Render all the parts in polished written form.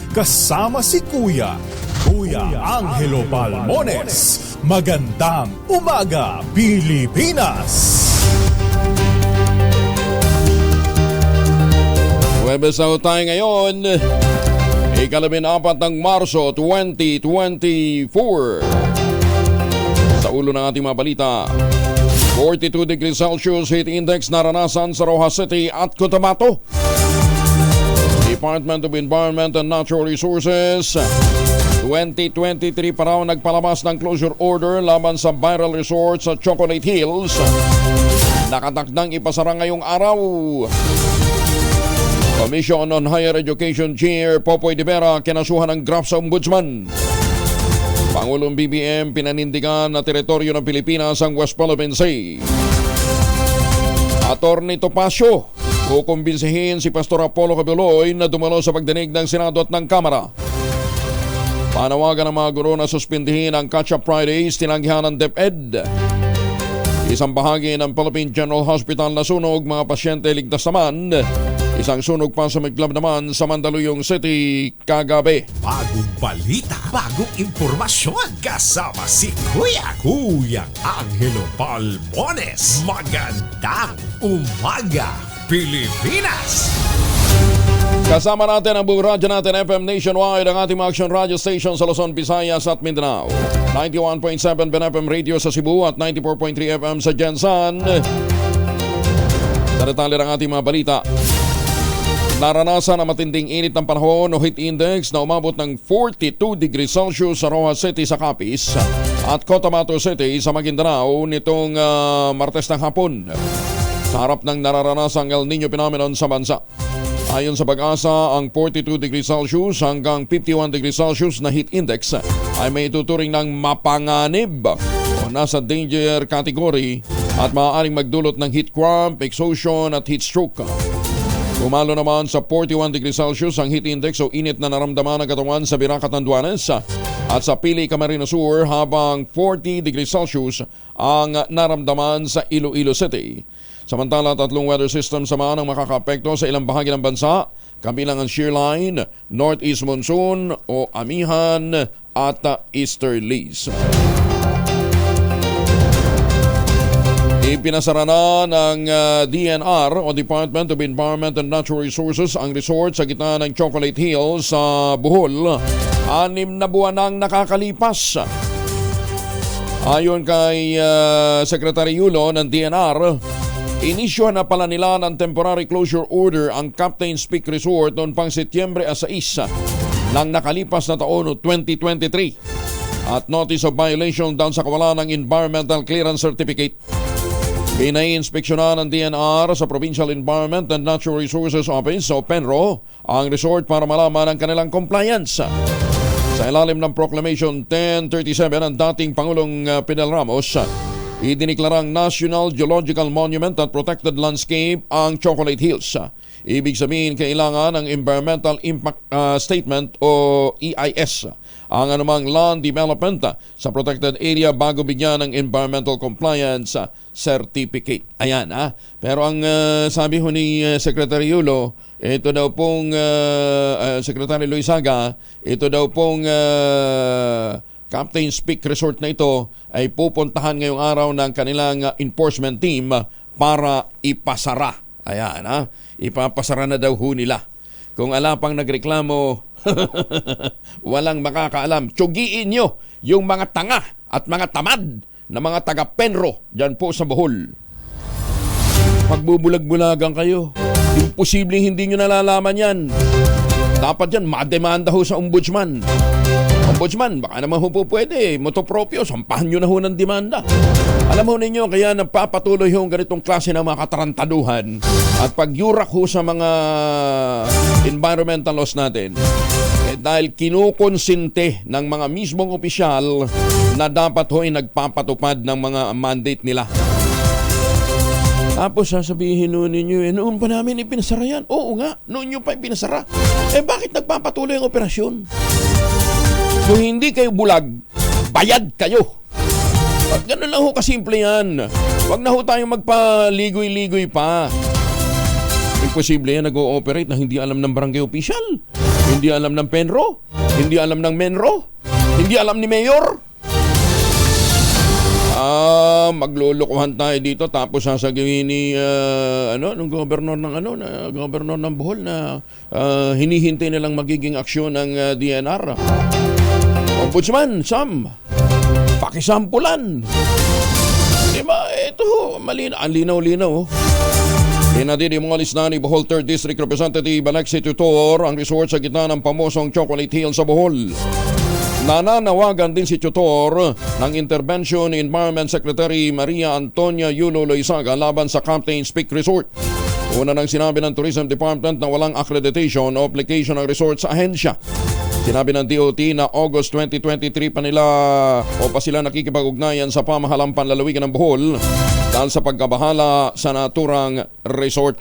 kasama si Kuya Angelo Palmones. Magandang umaga, Pilipinas! Huwebes na tayo ngayon, ika-14 ng Marso 2024. Sa ulo ng ating mga balita, 42 degrees Celsius heat index naranasan sa Rojas City at Cotabato. Department of Environment and Natural Resources 2023 pa raw nagpalabas ng closure order laban sa viral resort sa Chocolate Hills. Nakatakdang ipasara ngayong araw. Commission on Higher Education Chair Popoy de Vera kinasuhan ng graft sa Ombudsman. Pangulong BBM pinanindigan na teritoryo ng Pilipinas ang West Philippine Sea. Attorney Topacio kukumbinsihin si Pastor Apollo Cabuloy na dumalo sa pagdinig ng Senado at ng Kamara. Panawagan ng mga guro na suspindihin ang Catch-up Fridays, tinanggihan ng DepEd. Isang bahagi ng Philippine General Hospital na sunog, mga pasyente ligtas naman. Isang sunog pa sa Miglab naman sa Mandaluyong City kagabi. Bagong balita, bagong impormasyon, kasama si Kuya Angelo Palmones. Magandang umaga, Pilipinas! Kasama natin ang buong radyo natin FM Nationwide, ang ating mga action radio station sa Luzon, Visayas at Mindanao. 91.7 BNFM Radio sa Cebu at 94.3 FM sa Jensan. Sa detalye ng ating mga balita, naranasan ang matinding init ng panahon o heat index na umabot ng 42 degrees Celsius sa Rojas City sa Capiz at Cotabato City sa Maguindanao nitong Martes ng hapon. Sa harap ng nararanasang El Niño phenomenon sa bansa. Ayon sa Pag-asa, ang 42 degrees Celsius hanggang 51 degrees Celsius na heat index ay may tuturing ng mapanganib o nasa danger category at maaaring magdulot ng heat cramp, exhaustion at heat stroke. Umalo naman sa 41 degrees Celsius ang heat index o init na naramdaman ng katawan sa Biracat ng Duanes at sa Pili, Camarines Sur, habang 40 degrees Celsius ang naramdaman sa Iloilo City. Samantala, tatlong weather system naman ang makakaapekto sa ilang bahagi ng bansa, kabilang ang shear line, northeast monsoon o amihan at easterlies. Ipinasara na ng DNR o Department of Environment and Natural Resources ang resort sa gitna ng Chocolate Hills sa Bohol. 6 na buwan nang nakakalipas. Ayon kay Secretary Yulo ng DNR, inisyuhan na pala nila ng temporary closure order ang Captain's Peak Resort noong pang Setyembre 6 ng nakalipas na taon 2023 at notice of violation dahil sa kawalan ng Environmental Clearance Certificate. Pinai-inspeksyonan ng DNR sa Provincial Environment and Natural Resources Office o PENRO ang resort para malaman ang kanilang compliance. Sa ilalim ng Proclamation 1037 ng dating Pangulong Fidel Ramos, idiniklarang National Geological Monument at Protected Landscape ang Chocolate Hills. Ibig sabihin, kailangan ng Environmental Impact Statement o EIS ang anumang land development sa protected area bago bigyan ng Environmental Compliance Certificate. Ayan Pero ang sabi ho ni Secretary Yulo, ito daw pong Secretary Luisaga, ito daw pong Captain's Peak Resort na ito ay pupuntahan ngayong araw ng kanilang enforcement team para ipasara. Ayan ipapasara na daw ho nila. Kung ala pang nagreklamo, walang makakaalam. Tsugiin nyo yung mga tanga at mga tamad na mga taga-Penro dyan po sa Bohol. Pagbubulag-bulagan kayo, imposibleng hindi nyo nalalaman yan. Dapat yan, mademanda ho sa ombudsman. Ombudsman, baka naman ho po pwede, motopropyo, sampahan nyo na ho ng demanda. Alam ho ninyo, kaya nagpapatuloy ho ang ganitong klase ng mga katarantaduhan at pagyurak ho sa mga environmental laws natin. Dahil kinukonsinte ng mga mismong opisyal na dapat ho ay nagpapatupad ng mga mandate nila. Tapos sasabihin nun ninyo, noon pa namin ipinasara yan. Oo nga, noon nyo pa ipinasara. Bakit nagpapatuloy ang operasyon? Kung hindi kayo bulag, bayad kayo. At ganun lang ho kasimple yan. Huwag na ho tayong magpaligoy-ligoy pa. Imposible yan nag-ooperate na hindi alam ng barangay official. Hindi alam ng Penro? Hindi alam ng Menro? Hindi alam ni Mayor? Maglulukuhan tayo dito tapos sasabihin ni nung gobernador ng Bohol na hinihintay nilang magiging aksyon ng DNR. Ombudsman, Sam, pakisampulan. Diba? Ito, ang linaw-linaw. Dinadidimolis na ni Bohol 3rd District Representative Alexi Tutor ang resort sa gitna ng pamosong Chocolate Hill sa Bohol. Nananawagan din si Tutor ng intervention ni Environment Secretary Maria Antonia Yulo Loizaga laban sa Captain's Peak Resort. Una nang sinabi ng Tourism Department na walang accreditation o application ng resort sa ahensya. Sinabi ng DOT na August 2023 pa sila nakikipag-ugnayan sa pamahalang panlalawigan ng Bohol dahil sa pagkabahala sa naturang resort.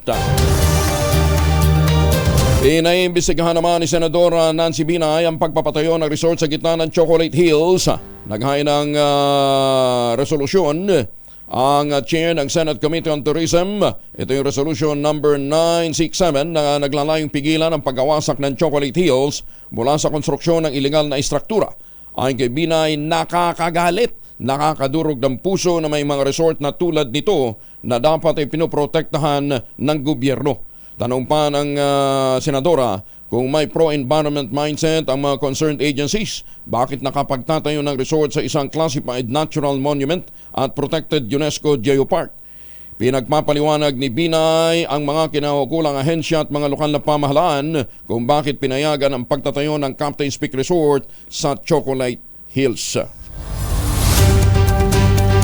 Inaimbestigahan naman ni Senadora Nancy Binay ang pagpapatayo ng resort sa gitna ng Chocolate Hills. Naghain ng resolusyon ang chair ng Senate Committee on Tourism. Ito yung resolution number 967 na naglalayong pigilan ang paggawasak ng Chocolate Hills mula sa konstruksyon ng ilegal na istruktura. Ayon kay Binay, nakakagalit, nakakadurog ng puso na may mga resort na tulad nito na dapat ay pinoprotektahan ng gobyerno. Tanong pa ng Senadora kung may pro-environment mindset ang mga concerned agencies, bakit nakapagtatayo ng resort sa isang classified natural monument at protected UNESCO Geopark? Pinagpapaliwanag ni Binay ang mga kinaukulang ahensya at mga lokal na pamahalaan kung bakit pinayagan ang pagtatayo ng Captain's Peak Resort sa Chocolate Hills.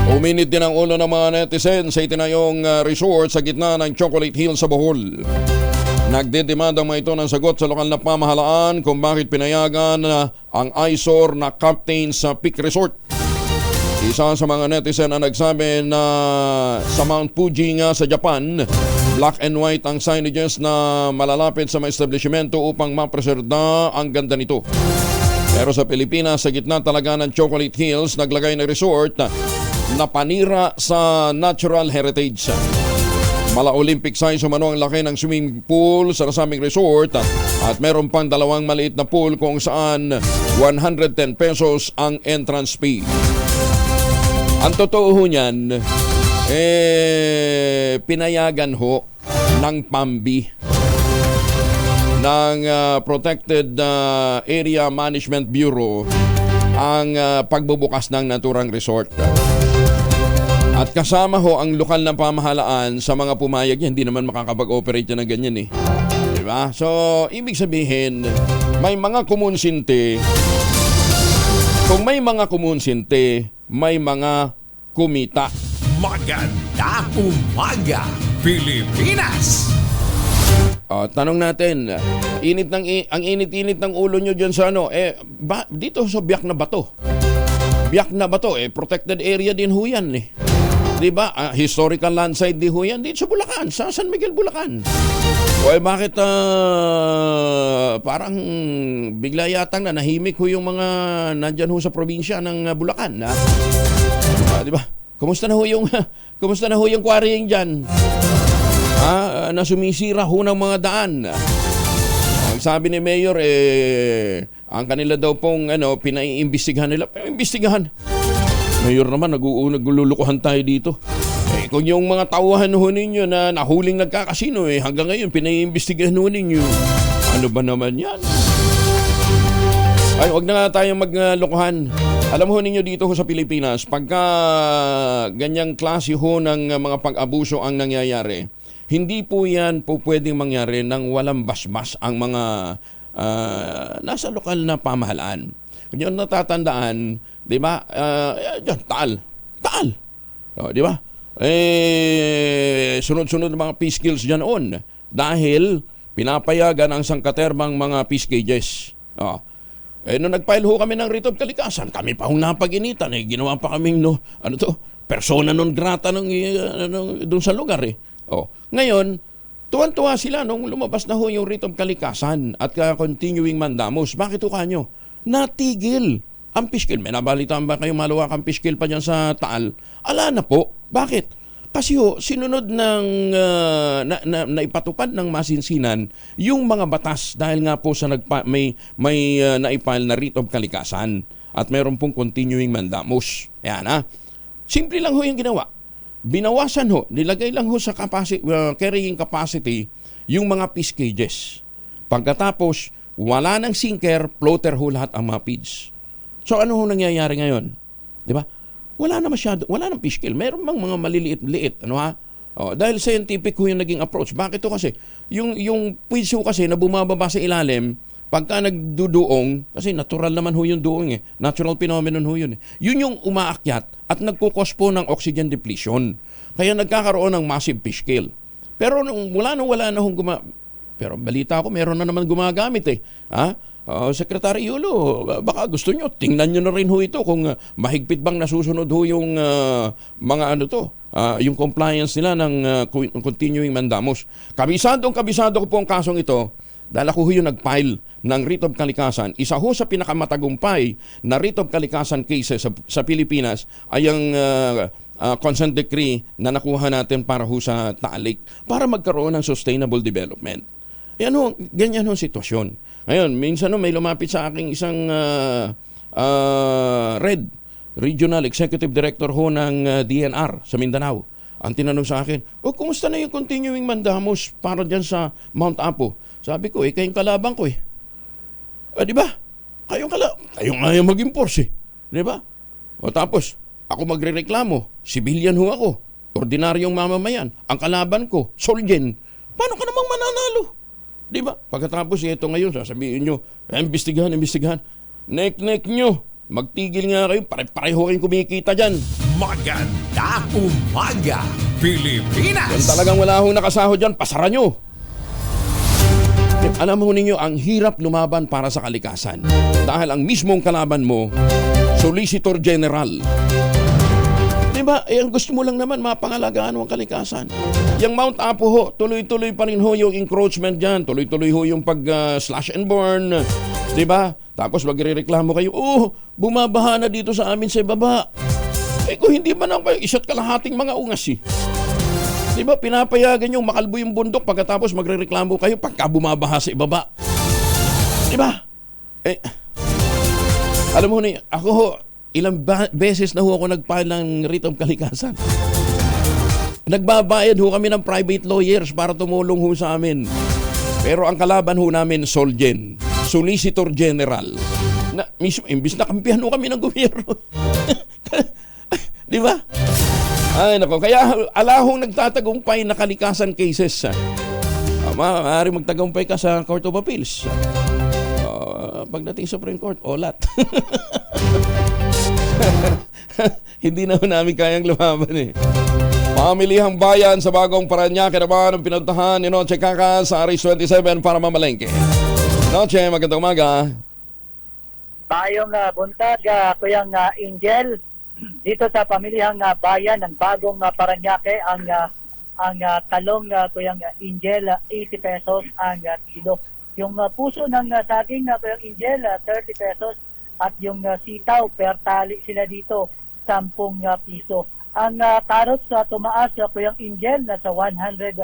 Uminit din ang ulo ng mga netizens sa itinayong resort sa gitna ng Chocolate Hills sa Bohol. Nagdedemanda mga ito ng sagot sa lokal na pamahalaan kung bakit pinayagan ang eyesore na Captain's Peak Resort. Isa sa mga netizen na nagsabi na sa Mount Fuji nga sa Japan, black and white ang signages na malalapit sa mga establishmento upang mapreserda ang ganda nito. Pero sa Pilipinas, sa gitna talaga ng Chocolate Hills, naglagay ng resort na panira sa natural heritage. Mala-Olympic size umano ang laki ng swimming pool sa nasabing resort at meron pang dalawang maliit na pool kung saan 110 pesos ang entrance fee. Ang totoo ho niyan, pinayagan ho ng PAMBI ng Protected Area Management Bureau ang pagbubukas ng naturang resort. At kasama ho ang lokal na pamahalaan sa mga pumayag yan. Hindi naman makakapag-operate yan ng ganyan eh. Diba? So, ibig sabihin, may mga kumunsinte. Kung may mga kumunsinte, may mga kumita. Magandang umaga, Pilipinas! Tanong natin, ang init-init ng ulo nyo dyan sa dito sa Biak na Bato. Biak na Bato, protected area din ho yan eh. Diba? Historical landside di ho yan dito sa Bulacan, sa San Miguel, Bulacan. O bakit parang bigla yatang nahimik ho yung mga nandyan ho sa probinsya ng Bulacan. Diba? Kumusta na ho yung quarrying dyan? Na sumisira ho ng mga daan. Ang sabi ni Mayor, ang kanila daw pong pinaiimbestigahan nila. Imbestigahan. Mayor naman, naglulukuhan tayo dito. Kung yung mga tauhan ho ninyo na nahuling nagkakasino, hanggang ngayon, pinaiimbestigahan ho ninyo. Ano ba naman yan? Ay, wag na nga tayong maglukuhan. Alam ho ninyo dito ho sa Pilipinas, pagka ganyang klase ho ng mga pag-abuso ang nangyayari, hindi po yan po pwedeng mangyari nang walang basbas ang mga nasa lokal na pamahalaan. Kung yun natatandaan, di ba? Taal. Di ba? Sunod-sunod ng mga peace kills dyan on. Dahil pinapayagan ang sangkaterbang mga peace cages. Nung nag-file ho kami ng writ of kalikasan, kami pa hong napag-initan. Ginawa pa kaming persona non grata doon sa lugar eh. Ngayon, tuwan-tuwa sila nung lumabas na ho yung writ of kalikasan at continuing mandamus. Bakit ho kanyo? Natigil ang piskil. May nabalitaan ba kayong malawakang piskil pa dyan sa Taal? Ala na po. Bakit? Kasi sinunod ng naipatupad ng masinsinan yung mga batas dahil nga po sa may naipile na writ of kalikasan at meron pong continuing mandamus. Yan ha. Simple lang yung ginawa. Binawasan nilagay lang sa carrying capacity yung mga fish cages. Pagkatapos, wala nang sinker, floater lahat ang mga feeds. So ano nangyayari ngayon? 'Di ba? Wala nang fish kill. Meron bang mga maliliit-liit, dahil scientific yung naging approach. Bakit to kasi? Yung feeds kasi na bumababa sa ilalim, pagka nagduduong, kasi natural naman yung duong Natural phenomenon yun Yun yung umaakyat at nagkukos po ng oxygen depletion. Kaya nagkakaroon ng massive fish kill. Pero wala na pero balita ko, meron na naman gumagamit Secretary Yulo, baka gusto nyo, tingnan nyo na rin ito kung mahigpit bang nasusunod yung mga yung compliance nila ng continuing mandamus. Kabisado ko po ang kasong ito dahil ako yung nag-file ng writ of kalikasan. Isa sa pinakamatagumpay na writ of kalikasan cases sa Pilipinas ay ang consent decree na nakuha natin para sa Taal Lake para magkaroon ng sustainable development. Ganyan sitwasyon. Ngayon, minsan may lumapit sa aking isang Regional Executive Director ng DNR sa Mindanao. Ang tinanong sa akin, kumusta na yung continuing mandamus para dyan sa Mount Apo? Sabi ko, kayong kalaban ko di ba? Kayong nga yung mag-enforce Di ba? Tapos, ako magrereklamo, civilian ako, ordinaryong mamamayan, ang kalaban ko, Solgen. Paano ka namang mananalo? Di ba? Pagkatapos ito ngayon, sasabihin nyo, imbestigahan. Nek nyo. Magtigil nga kayo. Pare-pareho kayong kumikita dyan. Magandang umaga, Pilipinas! Kung talagang wala akong nakasahod dyan, pasaran nyo. Alam mo ninyo, ang hirap lumaban para sa kalikasan. Dahil ang mismong kalaban mo, Solicitor General. Diba? Ang gusto mo lang naman mapangalagaan ang kalikasan. Yung Mount Apo tuloy-tuloy pa rin yung encroachment dyan. Tuloy-tuloy yung pag-slash and burn. Diba? Tapos magre-reklamo kayo, bumabaha na dito sa amin sa ibaba. Kung hindi man ang isa't kalahating mga ungas Diba? Pinapayagan yung makalbo yung bundok pagkatapos magre-reklamo kayo pagka bumabaha sa ibaba. Diba? Alam mo ako ilang beses na ako nag-file ng writ of kalikasan. Nagbabayad kami ng private lawyers para tumulong sa amin. Pero ang kalaban namin, Solgen, Solicitor General. Imbis na kampihan kami ng gobyerno. Di ba? Ay, nako. Kaya alahong nagtatagumpay na kalikasan cases. Maaari magtagumpay ka sa Court of Appeals. Pagdating sa Supreme Court, olat. Hindi na namin kayang lumaban Pamilihang bayan sa bagong Parañaque naman ang pinuntahan ni Noche Kaka sa RS27 para mamalengke. Noche, magandang umaga. Tayong buntag, Kuyang Angel, dito sa pamilihang bayan ng bagong Parañaque, ang talong, Kuyang Angel, 80 pesos ang kilo. Yung puso ng saging, Kuyang Angel, 30 pesos. At yung sitaw, per tali sila dito, 10 piso. Ang carrots tumaas, Kuyang Angel, nasa 130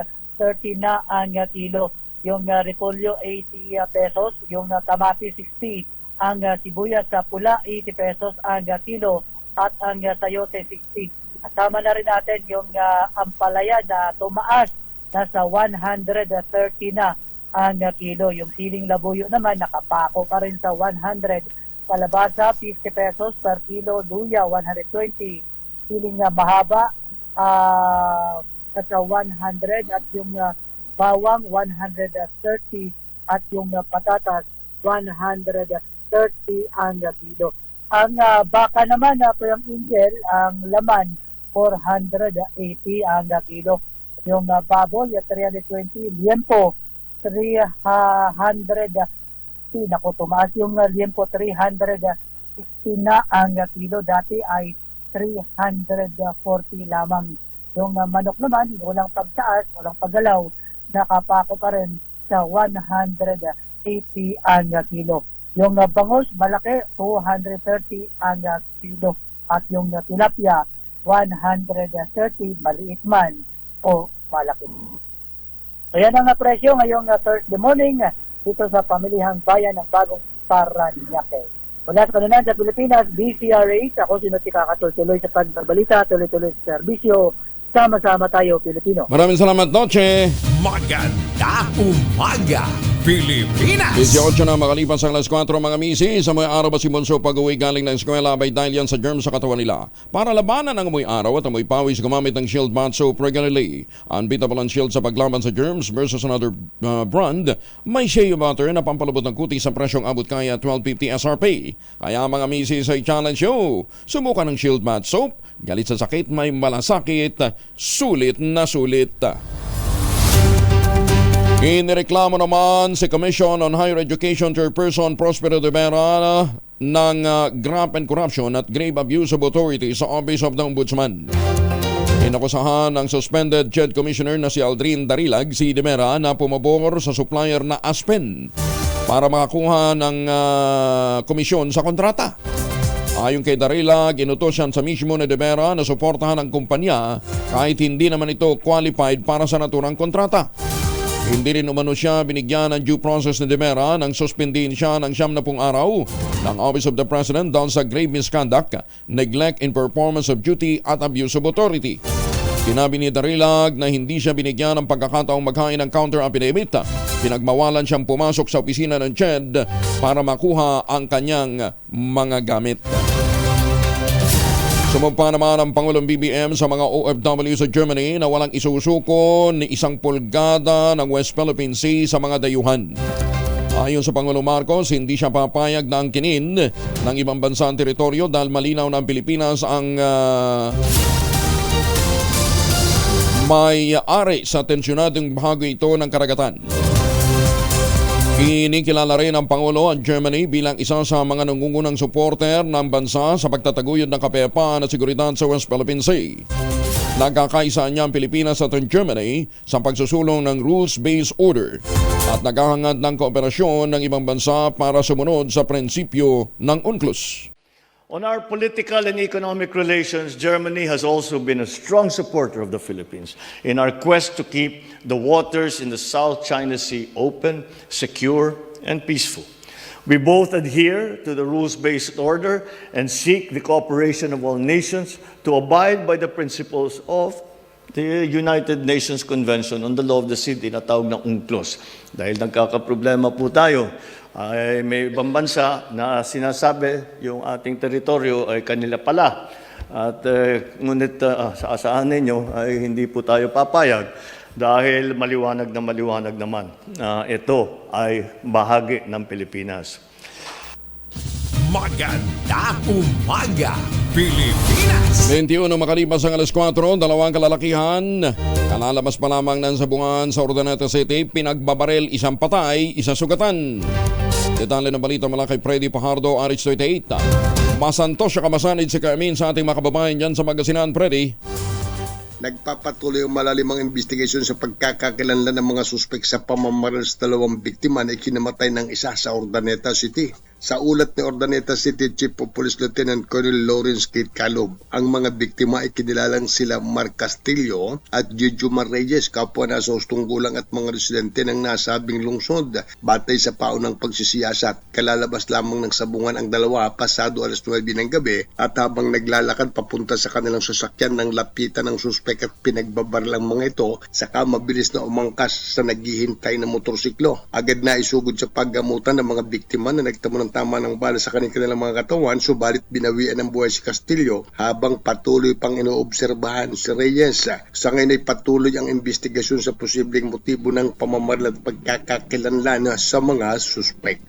na ang kilo. Yung repolyo, 80 pesos. Yung kamatis, 60. Ang sibuyas pula, 80 pesos ang kilo. At ang sayote, 60. Kasama na rin natin yung ampalaya na tumaas, nasa 130 na ang kilo. Yung siling labuyo naman, nakapako pa rin sa 100. Kalabasa, 50 pesos per kilo. Luya, 120. Siling mahaba, nasa 100. At yung bawang, 130. At yung patatas, 130 ang kilo. Ang baka naman, Kuyang Angel, ang laman, 480 ang kilo. Yung baboy, 320. Liempo, 300. Naku, tumaas yung liempo, 360 na ang kilo. Dati ay 340 lamang. Yung manok naman, walang pagtaas, walang paggalaw, nakapako pa rin sa 180 ang kilo. Yung bangus, malaki, 230 ang kilo. At yung tilapia, 130, maliit man o malaki. So yan ang presyo ngayong Thursday morning dito sa pamilihang bayan ng Bagong Paranaque. Mula sa kanunan sa Pilipinas, DCRH, ako si Notika tuloy sa pagbabalita, tuloy sa serbisyo, sama-sama tayo Pilipino. Maraming salamat, Noche. Maganda umaga, Pilipinas! 18 na makalipas ang alas 4 mga misi. Sa mga araw ba si Bonso pag-uwi galing ng eskwela abay dahil yan sa germs sa katawan nila. Para labanan ang amoy araw at amoy pawis, gumamit ng Shield Bath Soap regularly. Unbeatable ang Shield sa paglaban sa germs versus another brand. May shea butter na pampalubot ng kutis sa presyong abot kaya 12.50 SRP. Kaya mga misi sa challenge show, subukan ng Shield Bath Soap. Galit sa sakit, may malasakit, sulit na sulit. Inireklamo naman si Commission on Higher Education Chairperson Prospero de Vera ng graft and corruption at grave abuse of authority sa Office of the Ombudsman. Inakusahan ng suspended CHED Commissioner na si Aldrin Darilag si de Vera na pumabor sa supplier na Aspen para makakuha ng komisyon sa kontrata. Ayon kay Darilag, inutos siya sa mismo ni de Vera na suportahan ang kumpanya kahit hindi naman ito qualified para sa naturang kontrata. Hindi rin umano siya binigyan ng due process ni de Vera nang suspendin siya ng 70 araw ng Office of the President dahil sa grave misconduct, neglect in performance of duty at abuse of authority. Sinabi ni Darilag na hindi siya binigyan ng pagkakataong maghain ng counter affidavit. Pinagmawalan siyang pumasok sa opisina ng CHED para makuha ang kanyang mga gamit. Sumumpa naman ang Pangulong BBM sa mga OFW sa Germany na walang isusuko ni 1 pulgada ng West Philippine Sea sa mga dayuhan. Ayon sa Pangulong Marcos, hindi siya papayag na angkinin ng ibang bansa ang teritoryo dahil malinaw na ang Pilipinas ang may-ari sa tensyonadong bahagi ito ng karagatan. Kinikilala rin ang Pangulo ang Germany bilang isa sa mga nangungunang supporter ng bansa sa pagtataguyod ng kapayapaan at seguridad sa West Philippine Sea. Nagkakaisa niya ang Pilipinas at ang Germany sa pagsusulong ng rules-based order at naghahangad ng kooperasyon ng ibang bansa para sumunod sa prinsipyo ng UNCLOS. On our political and economic relations, Germany has also been a strong supporter of the Philippines in our quest to keep the waters in the South China Sea open, secure, and peaceful. We both adhere to the rules-based order and seek the cooperation of all nations to abide by the principles of the United Nations Convention on the Law of the Sea, tinatawag na UNCLOS. Dahil nagkakaproblema po tayo, ay may ibang bansa na sinasabi yung ating teritoryo ay kanila pala. At ngunit sa asahan ninyo ay hindi po tayo papayag dahil maliwanag naman na ito ay bahagi ng Pilipinas. Maganda umaga, Pilipinas! 21 makalipas ang alas 4, dalawang kalalakihan. Kalalabas pa lamang ng sabungan sa Urdaneta City, pinagbabaril, isang patay, isa sugatan. Detalye ng balita mula kay Freddy Pajardo, RH38. Masantos siya kamasanid si Carmen sa ating mga kababayan dyan sa Magasinan, Freddy. Nagpapatuloy ang malalimang investigation sa pagkakakilanlan ng mga suspek sa pamamaril sa dalawang biktima na ikinamatay ng isa sa Urdaneta City. Sa ulat ni Urdaneta City Chief of Police Lieutenant Colonel Lawrence Kate Calob, ang mga biktima ay kinilalang sila Mark Castillo at Jujumar Reyes, kapwa na sa hustong gulang at mga residente ng nasabing lungsod. Batay sa paunang pagsisiyasat, kalalabas lamang ng sabungan ang dalawa pasado alas 9 ng gabi at habang naglalakad papunta sa kanilang sasakyan ng lapitan ng suspek at pinagbabaril ang mga ito, saka mabilis na umangkas sa naghihintay na motorsiklo. Agad na isugod sa paggamutan ng mga biktima na nagtamo ng tama ng bala sa kanilang mga katawan, subalit binawian ng buhay si Castillo habang patuloy pang inoobserbahan si Reyes. Sa ngayon ay patuloy ang investigasyon sa posibleng motibo ng pamamaril at pagkakakilanlan sa mga suspek.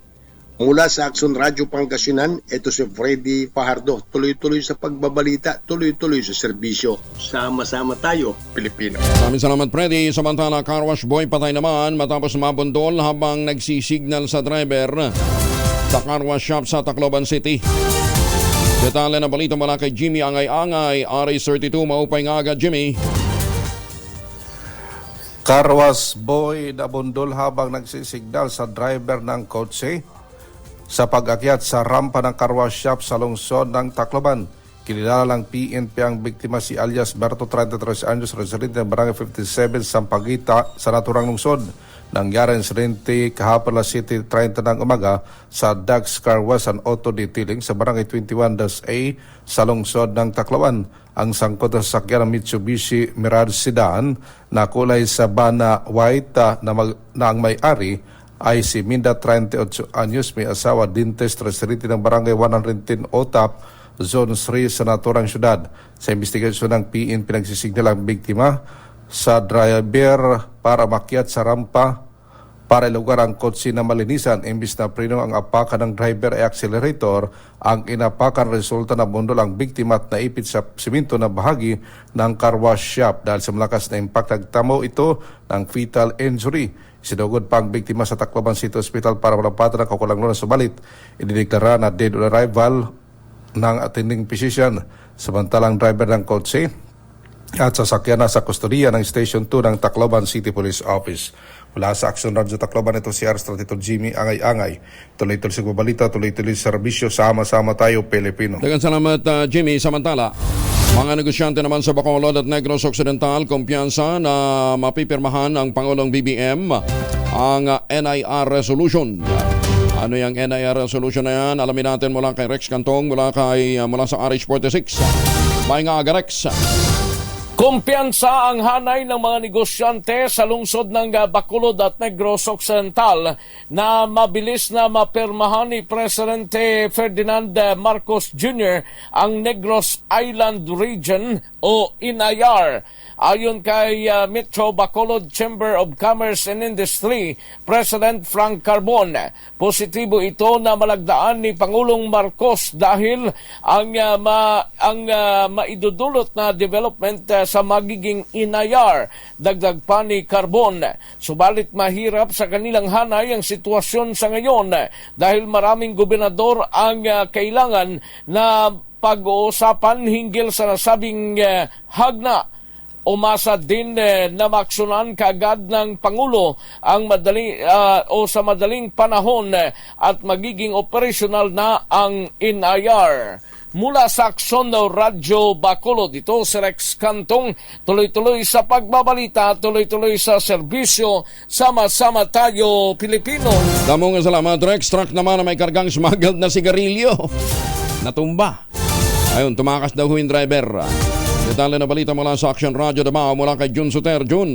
Mula sa Action Radio Pangasinan, ito si Freddy Pajardo. Tuloy-tuloy sa pagbabalita, tuloy-tuloy sa serbisyo. Sama-sama tayo, Pilipino. Maraming salamat, Freddy. Samantala, car wash boy patay naman matapos mabundol habang nagsisignal sa driver sa car wash shop sa Tacloban City. Detalye ng balita mula kay Jimmy Angay-Angay, RH32. Maupay nga agad, Jimmy. Car wash boy nabundol habang nagsisignal sa driver ng kotse sa pag-akyat sa rampa ng car wash shop sa lungsod ng Tacloban. Kinilala lang PNP ang biktima si alias Berto 33 anyos, residente ng Barangay 57, Sampaguita, sa naturang lungsod. Nangyari ang insidente kahapon alas 7:30 ng umaga sa Dax Car Wash and Auto Detailing sa Barangay 21-A sa lungsod ng Tacloban. Ang sangkot na sasakyan ng Mitsubishi Mirage Sedan na kulay Sabana White na ang may-ari ay si Minda 38 anyos, may asawa, dentist, residente ng Barangay 110 Otap, Zone 3 sa naturang syudad. Sa investigasyon ng PNP, nagsisignal ang biktima sa driver para makyat sa rampa para ilugar ang kotse na malinisan. Imbis na preno ang apakan ng driver ay accelerator, ang inapakan resulta na bundol ang biktima at naipit sa simento na bahagi ng car wash shop. Dahil sa malakas na impact, nagtamo ito ng fetal injury. Sinugod pa ang biktima sa Tacloban City Hospital para malapatan ang kakulang lunas, subalit idineklara na dead on arrival ng attending physician. Samantalang driver ng kotse at sasakyan na sa kustodiya ng Station 2 ng Tacloban City Police Office. Mula sa Action Radio Tacloban, ito si Arstratetor Jimmy Angay-Angay. Tuloy-tuloy sa balita, tuloy-tuloy sa serbisyo, sama-sama tayo Pilipino. Daghang salamat Jimmy. Samantala, mga negosyante naman sa Bacolod at Negros Occidental, kumpiyansa na mapipirmahan ang Pangulong BBM ang NIR Resolution. Ano yung NIR Resolution na yan? Alamin natin mula kay Rex Cantong, mula sa RH46. May nga aga Rex. Kumpiyansa ang hanay ng mga negosyante sa lungsod ng Bacolod at Negros Occidental na mabilis na mapirmahan ni Presidente Ferdinand Marcos Jr. ang Negros Island Region o NIR. Ayon kay Metro Bacolod Chamber of Commerce and Industry President Frank Carbon, positibo ito na malagdaan ni Pangulong Marcos dahil ang maidudulot na development sa magiging NIR. Dagdag pa ni Carbon, subalit mahirap sa kanilang hanay ang sitwasyon sa ngayon dahil maraming gobernador ang kailangan na pag-uusapan hinggil sa nasabing hagna. Umasa din na maksyonan kaagad ng Pangulo ang sa madaling panahon at magiging operational na ang NIR. Mula sa Action Radyo Bacolod, dito si Rex Cantong, tuloy-tuloy sa pagbabalita, tuloy-tuloy sa serbisyo, sama-sama tayo Pilipino. Damong salamat Rex. Truck naman na may kargang smuggled na sigarilyo natumba. Ayun, tumakas daw yung driver. Detalye na balita mula sa Action Radio Davao mula kay Jun Suter. Jun.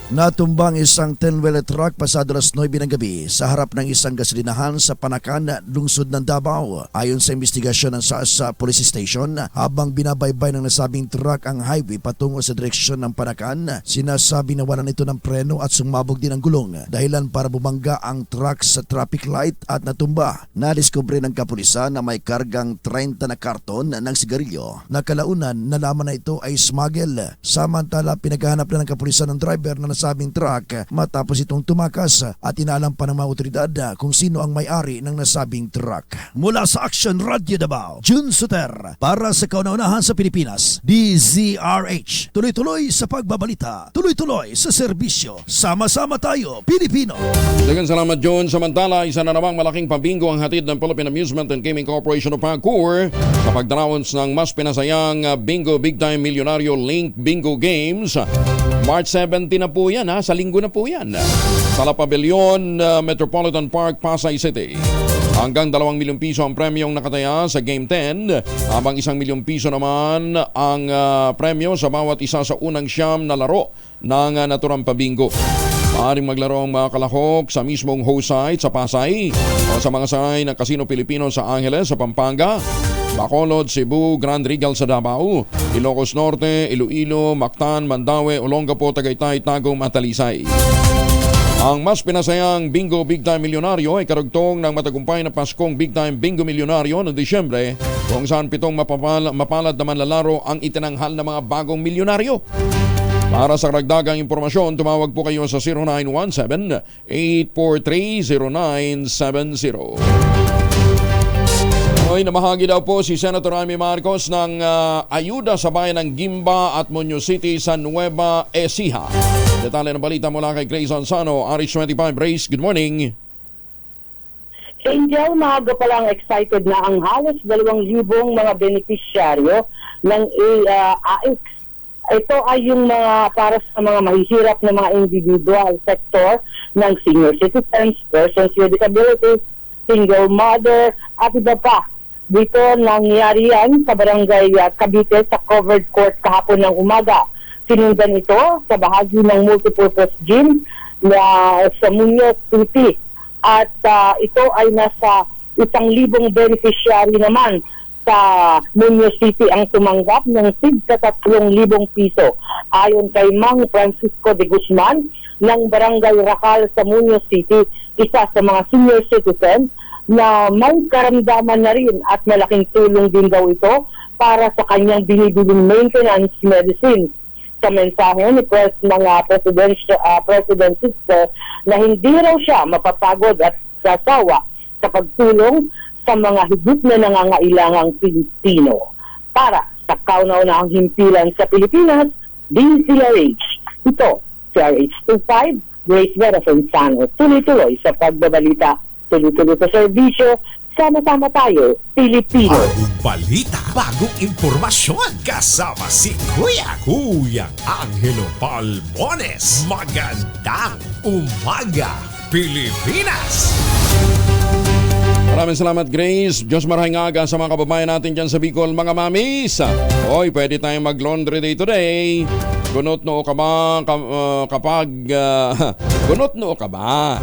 Natumbang isang 10-wheeler truck pasado alas 9 ng gabi sa harap ng isang gasolinahan sa Panakan, lungsod ng Davao. Ayon sa investigasyon ng sa Police Station, habang binabaybay ng nasabing truck ang highway patungo sa direksyon ng Panakan, sinasabi na wala nito ng preno at sumabog din ang gulong. Dahilan para bumangga ang truck sa traffic light at natumba. Nadiskubre ng kapulisan na may kargang 30 na karton ng sigarilyo. Nakalaunan, nalaman na ito ay smuggle. Samantala, pinaghahanap na ng kapulisan ng driver na nasabing truck matapos itong tumakas at inalam pa ng mga otoridad kung sino ang may-ari ng nasabing truck. Mula sa Action Radio Davao, Jun Suter para sa kauna-unahan sa Pilipinas, DZRH. Tuloy-tuloy sa pagbabalita, tuloy-tuloy sa serbisyo, sama-sama tayo Pilipino. Daghang salamat John. Samantala, isa na namang malaking pabingo ang hatid ng Philippine Amusement and Gaming Corporation of PAGCOR sa pagdarawons ng mas pinasayang Bingo Big Time Millionario Link Bingo Games. March 17 na po yan, sa linggo na po yan. Sa La Pavilion, Metropolitan Park, Pasay City. Hanggang 2 milyong piso ang premyong nakataya sa Game 10, habang 1 milyong piso naman ang premyo sa bawat isa sa unang siyam na laro ng naturang pabingo. Maaaring maglaro ang mga kalahok sa mismong host site sa Pasay o sa mga site ng Casino Pilipino sa Angeles, sa Pampanga, Bacolod, Cebu, Grand Regal sa Davao, Ilocos Norte, Iloilo, Mactan, Mandaue, Olongapo, Tagaytay, Tagum at Talisay. Ang mas pinasayang Bingo Big Time Milyonaryo ay karugtong ng matagumpay na Paskong Big Time Bingo Milyonaryo noong Disyembre, kung saan 7 mapalad na manlalaro ang itinanghal ng mga bagong milyonaryo. Para sa karagdagang impormasyon, tumawag po kayo sa 0917-843-0970. Ay, namahagi daw po si Senator Amy Marcos ng ayuda sa bayan ng Gimba at Monyo City sa Nueva Ecija. Detalye ng balita mula kay Grace Ansano, RH25 Race. Good morning. Angel, maaga pa lang excited na ang halos 2,000 mga benepisyaryo ng AIX. Ito ay yung mga para sa mga mahihirap na mga individual sector ng senior citizens, persons with disabilities, single mother, at iba pa. Dito nangyari yan sa barangay Cavite sa covered court kahapon ng umaga. Sinundan ito sa bahagi ng multipurpose gym na sa Muñoz City. At ito ay nasa 1,000 beneficiary naman sa Muñoz City ang tumanggap ng tig-3,000 piso. Ayon kay Mang Francisco de Guzman ng Barangay Racal sa Muñoz City, isa sa mga senior citizens na may karamdaman na rin at malaking tulong din daw ito para sa kanyang binibiling maintenance medicine. Sa mensahe ni President Sister na hindi raw siya mapapagod at sasawa sa pagtulong sa mga higit na nangangailangang Pilipino. Para sa kauna-unahang himpilan sa Pilipinas, DCRH. Ito, CRH25, Grace Vera Fonsano. Tuloy-tuloy sa pagbabalita, tuloy-tuloy sa serbisyo, sama-sama tayo, Pilipino. Bagong balita, bagong impormasyon. Kasama si Kuya Angelo Palmones. Magandang umaga, Pilipinas! Maraming salamat, Grace. Diyos marahingaga sa mga kababayan natin dyan sa Bicol, mga mamis. Hoy, pwede tayong mag-laundry day today. Gunot noo ka ba gunot noo ka ba?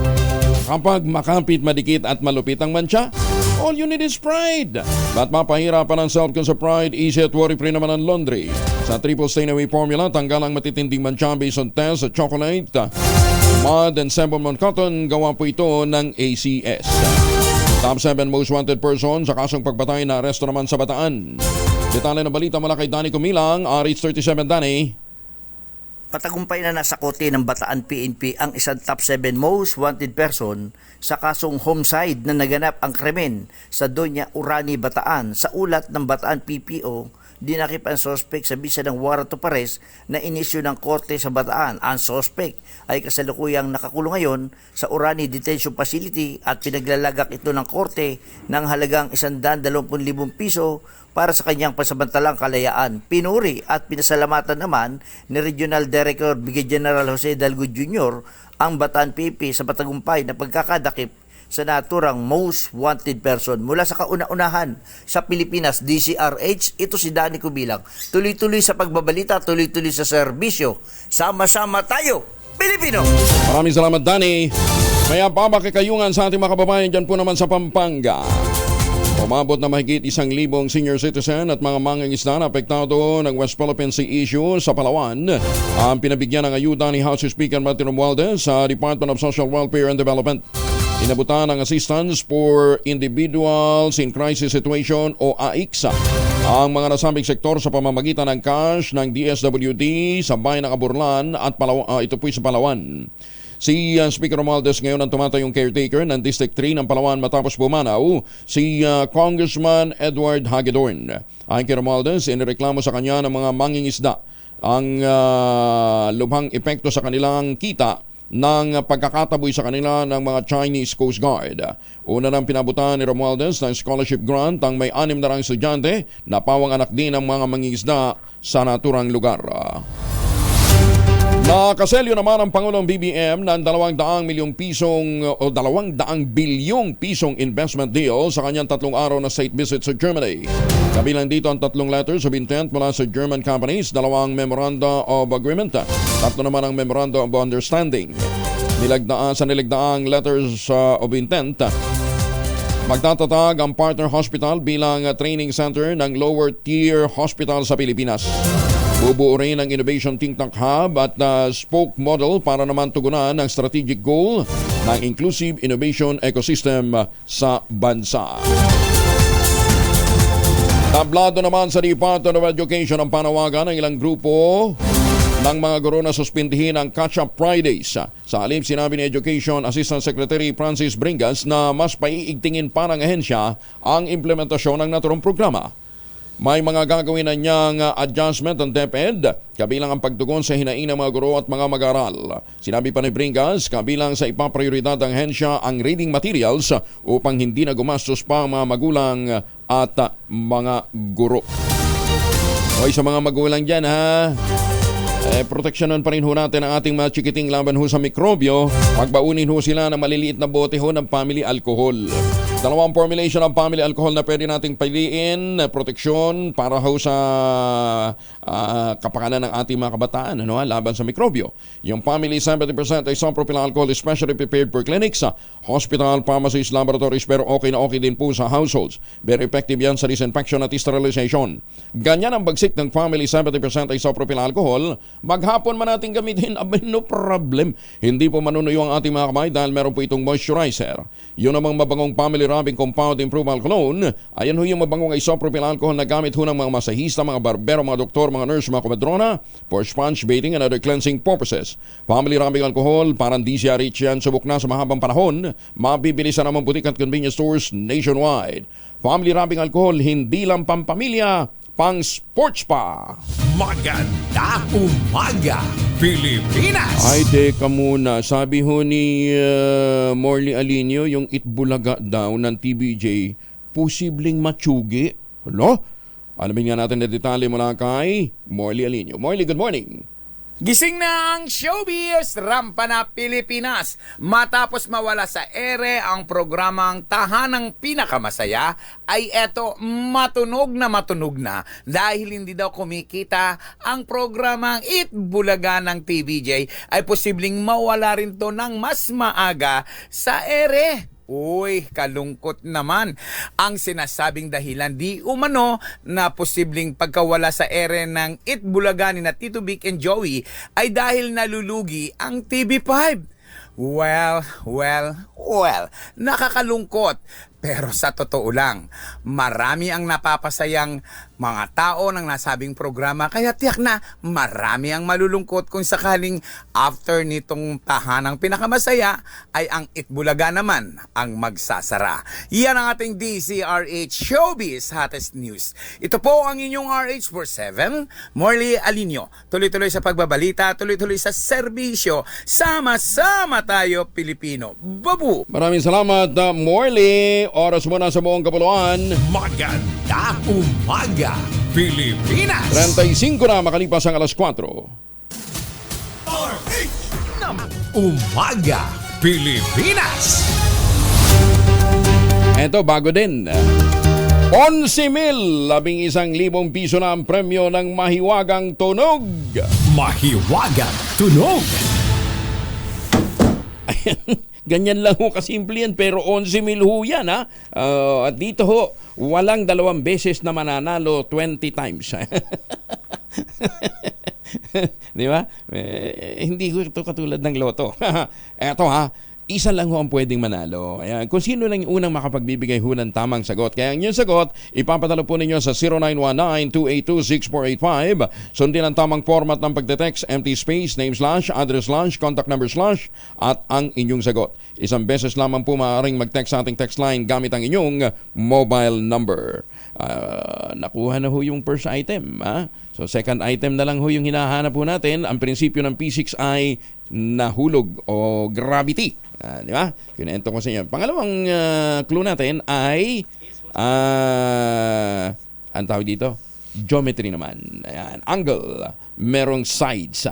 Kapag makapit, madikit at malupit ang mancha, all you need is Pride. At mapahirapan ang self sa Pride, easy at worry-free naman ang laundry. Sa triple stain-away formula, tanggal ang matitinding mancha based on test sa chocolate, mud and sebum cotton. Gawa po ito ng ACS. Top 7 most wanted person sa kasong pagpatay na aresto naman sa Bataan. Detalye ng balita mula kay Danny Kumilang, RH37 Danny. Patagumpay na nasa kote ng Bataan PNP ang isang top 7 most wanted person sa kasong homicide na naganap ang krimen sa Doña Urani, Bataan. Sa ulat ng Bataan PPO, dinakip ang sospek sa bisa ng warrant of arrest na inisyu ng korte sa Bataan. Ang sospek ay kasalukuyang nakakulong ngayon sa Urani Detention Facility at pinaglalagak ito ng korte ng halagang 120,000 piso para sa kanyang pasamantalang kalayaan. Pinuri at pinasalamatan naman ni Regional Director Brigadier General Jose Dalgo Jr. ang Bataan PP sa patagumpay na pagkakadakip sa naturang most wanted person mula sa kauna-unahan sa Pilipinas, DCRH. Ito si Danny Kubilang. Tuloy-tuloy sa pagbabalita, tuloy-tuloy sa serbisyo. Sama-sama tayo, Pilipino! Maraming salamat, Danny. Kaya pa makikayungan sa ating mga kababayan dyan po naman sa Pampanga. Umabot na mahigit 1,000 senior citizen at mga mangingisda na apektado ng West Philippine Sea issue sa Palawan ang pinabigyan ng ayuda ni House Speaker Martin Romualdez sa Department of Social Welfare and Development. Inabutan ng Assistance for Individuals in Crisis Situation o AICSA ang mga nasabing sektor sa pamamagitan ng cash ng DSWD sa bayan ng Aburlan at ito po sa Palawan. Si Speaker Romualdez ngayon ang tumatayong caretaker ng District 3 ng Palawan matapos bumanaw si Congressman Edward Hagedorn. Ayon kay Romualdez, inireklamo sa kanya ng mga mangingisda ang lubhang epekto sa kanilang kita ng pagkakataboy sa kanila ng mga Chinese Coast Guard. Una nang pinabutan ni Romualdez ng scholarship grant ang may 6 na estudyante na pawang anak din ng mga mangingisda sa naturang lugar. Nakaselyo naman ang Pangulong BBM ng 200 bilyong pisong investment deal sa kanyang 3 araw na state visit sa Germany. Kabilang dito ang 3 letters of intent mula sa German companies, 2 memoranda of agreement, 3 naman ang memoranda of understanding. Sa niligdaang letters of intent, magtatatag ang partner hospital bilang training center ng lower tier hospital sa Pilipinas. Bubuo rin ang Innovation Think Tank Hub at spoke model para naman tugunan ang strategic goal ng inclusive innovation ecosystem sa bansa. Tablado naman sa Department of Education ang panawagan ng ilang grupo ng mga guro na suspindihin ang Catch-up Fridays. Sa halip, sinabi ni Education Assistant Secretary Francis Bringas na mas paiigtingin pa ng ahensya ang implementasyon ng naturang programa. May mga gagawin na niyang adjustment ang DepEd, kabilang ang pagtugon sa hinaing ng mga guro at mga mag-aral. Sinabi pa ni Bringas, kabilang sa ipaprioridad ng hensya ang reading materials upang hindi na gumastos pa ang mga magulang at mga guro. Hoy, sa mga magulang dyan ha, proteksyonan pa rin ho natin ang ating mga chikiting laban ho sa mikrobyo. Pagbaunin ho sila ng maliliit na bote ho ng family alcohol. Dalawang formulation ng family alcohol na pwede nating piliin, proteksyon para ho sa kapakanan ng ating mga kabataan laban sa mikrobyo. Yung family 70% isopropyl alcohol is specially prepared for clinics, hospital, pharmacies, laboratories, pero okay na okay din po sa households. Very effective yan sa disinfection at sterilization. Ganyan ang bagsik ng family 70% isopropyl alcohol. Maghapon man natin gamitin, no problem. Hindi po manunuyo ang ating mga kamay dahil meron po itong moisturizer. Yun namang mabangong family rubbing compound improved cologne. Ayan ho yung mabangong isopropyl alcohol na gamit ho ng mga masahista, mga barbero, mga doktor, mga nurse, mga komadrona for sponge bathing and other cleansing purposes. Family rubbing alcohol, parang DCRH yan, subok na sa mahabang panahon. Mabibili sa namang butik at convenience stores nationwide. Family rubbing alcohol, hindi lang pampamilya, pang sports pa. Magandang umaga, Pilipinas! Ay, teka muna. Sabi ho ni Morley Alinio, yung Itbulaga daw ng TBJ, posibleng matsugi. Ano? Alamin nga natin na detalye mula kay Morley Alinio. Morley, good morning. Gising na ang showbiz, rampa na Pilipinas. Matapos mawala sa ere ang programang Tahanang Pinakamasaya, ay eto matunog na dahil hindi daw kumikita ang programang Itbulaga ng TVJ, ay posibleng mawala rin to ng mas maaga sa ere. Uy, kalungkot naman. Ang sinasabing dahilan di umano na posibleng pagkawala sa ere ng Itbulaga ni na Tito Vic and Joey ay dahil nalulugi ang TV5. Well, nakakalungkot. Pero sa totoo lang, marami ang napapasayang mga tao ng nasabing programa, kaya tiyak na marami ang malulungkot kung sakaling after nitong Tahanang Pinakamasaya ay ang Itbulaga naman ang magsasara. Yan ang ating DCRH Showbiz Hottest News. Ito po ang inyong RH47, Morley Alinio. Tuloy-tuloy sa pagbabalita, tuloy-tuloy sa serbisyo. Sama-sama tayo, Pilipino. Babu! Maraming salamat, Morley. Oras muna sa buong kapuluan. Magandang umaga, Pilipinas! 35 na makalipas ang alas 4. RH ng Umaga, Pilipinas! Eto, bago din. 11,000, 11,000 piso na ang premyo ng Mahiwagang Tunog. Mahiwagang Tunog! Ganyan lang ho kasimple yan, pero 11,000 ho yan ha. At dito ho, walang 2 beses na mananalo 20 times. Di ba? Hindi ko ito katulad ng loto. Eto ha, isa lang ho ang pwedeng manalo. Ayan. Kung sino lang yung unang makapagbibigay ho ng tamang sagot. Kaya ang inyong sagot, ipapadala po ninyo sa 0919-282-6485. Sundin ang tamang format ng pagdetext, empty space, name slash, address slash, contact number slash, at ang inyong sagot. Isang beses lamang po maaaring mag-text sa ating text line gamit ang inyong mobile number. Nakuha na ho yung first item. Ha? So second item na lang ho yung hinahanap po natin. Ang prinsipyo ng P6 ay nahulog o gravity. Di ba? Kinento ko sa inyo. Pangalawang clue natin ay ang tawag dito, geometry naman. Ayan. Angle. Merong sides.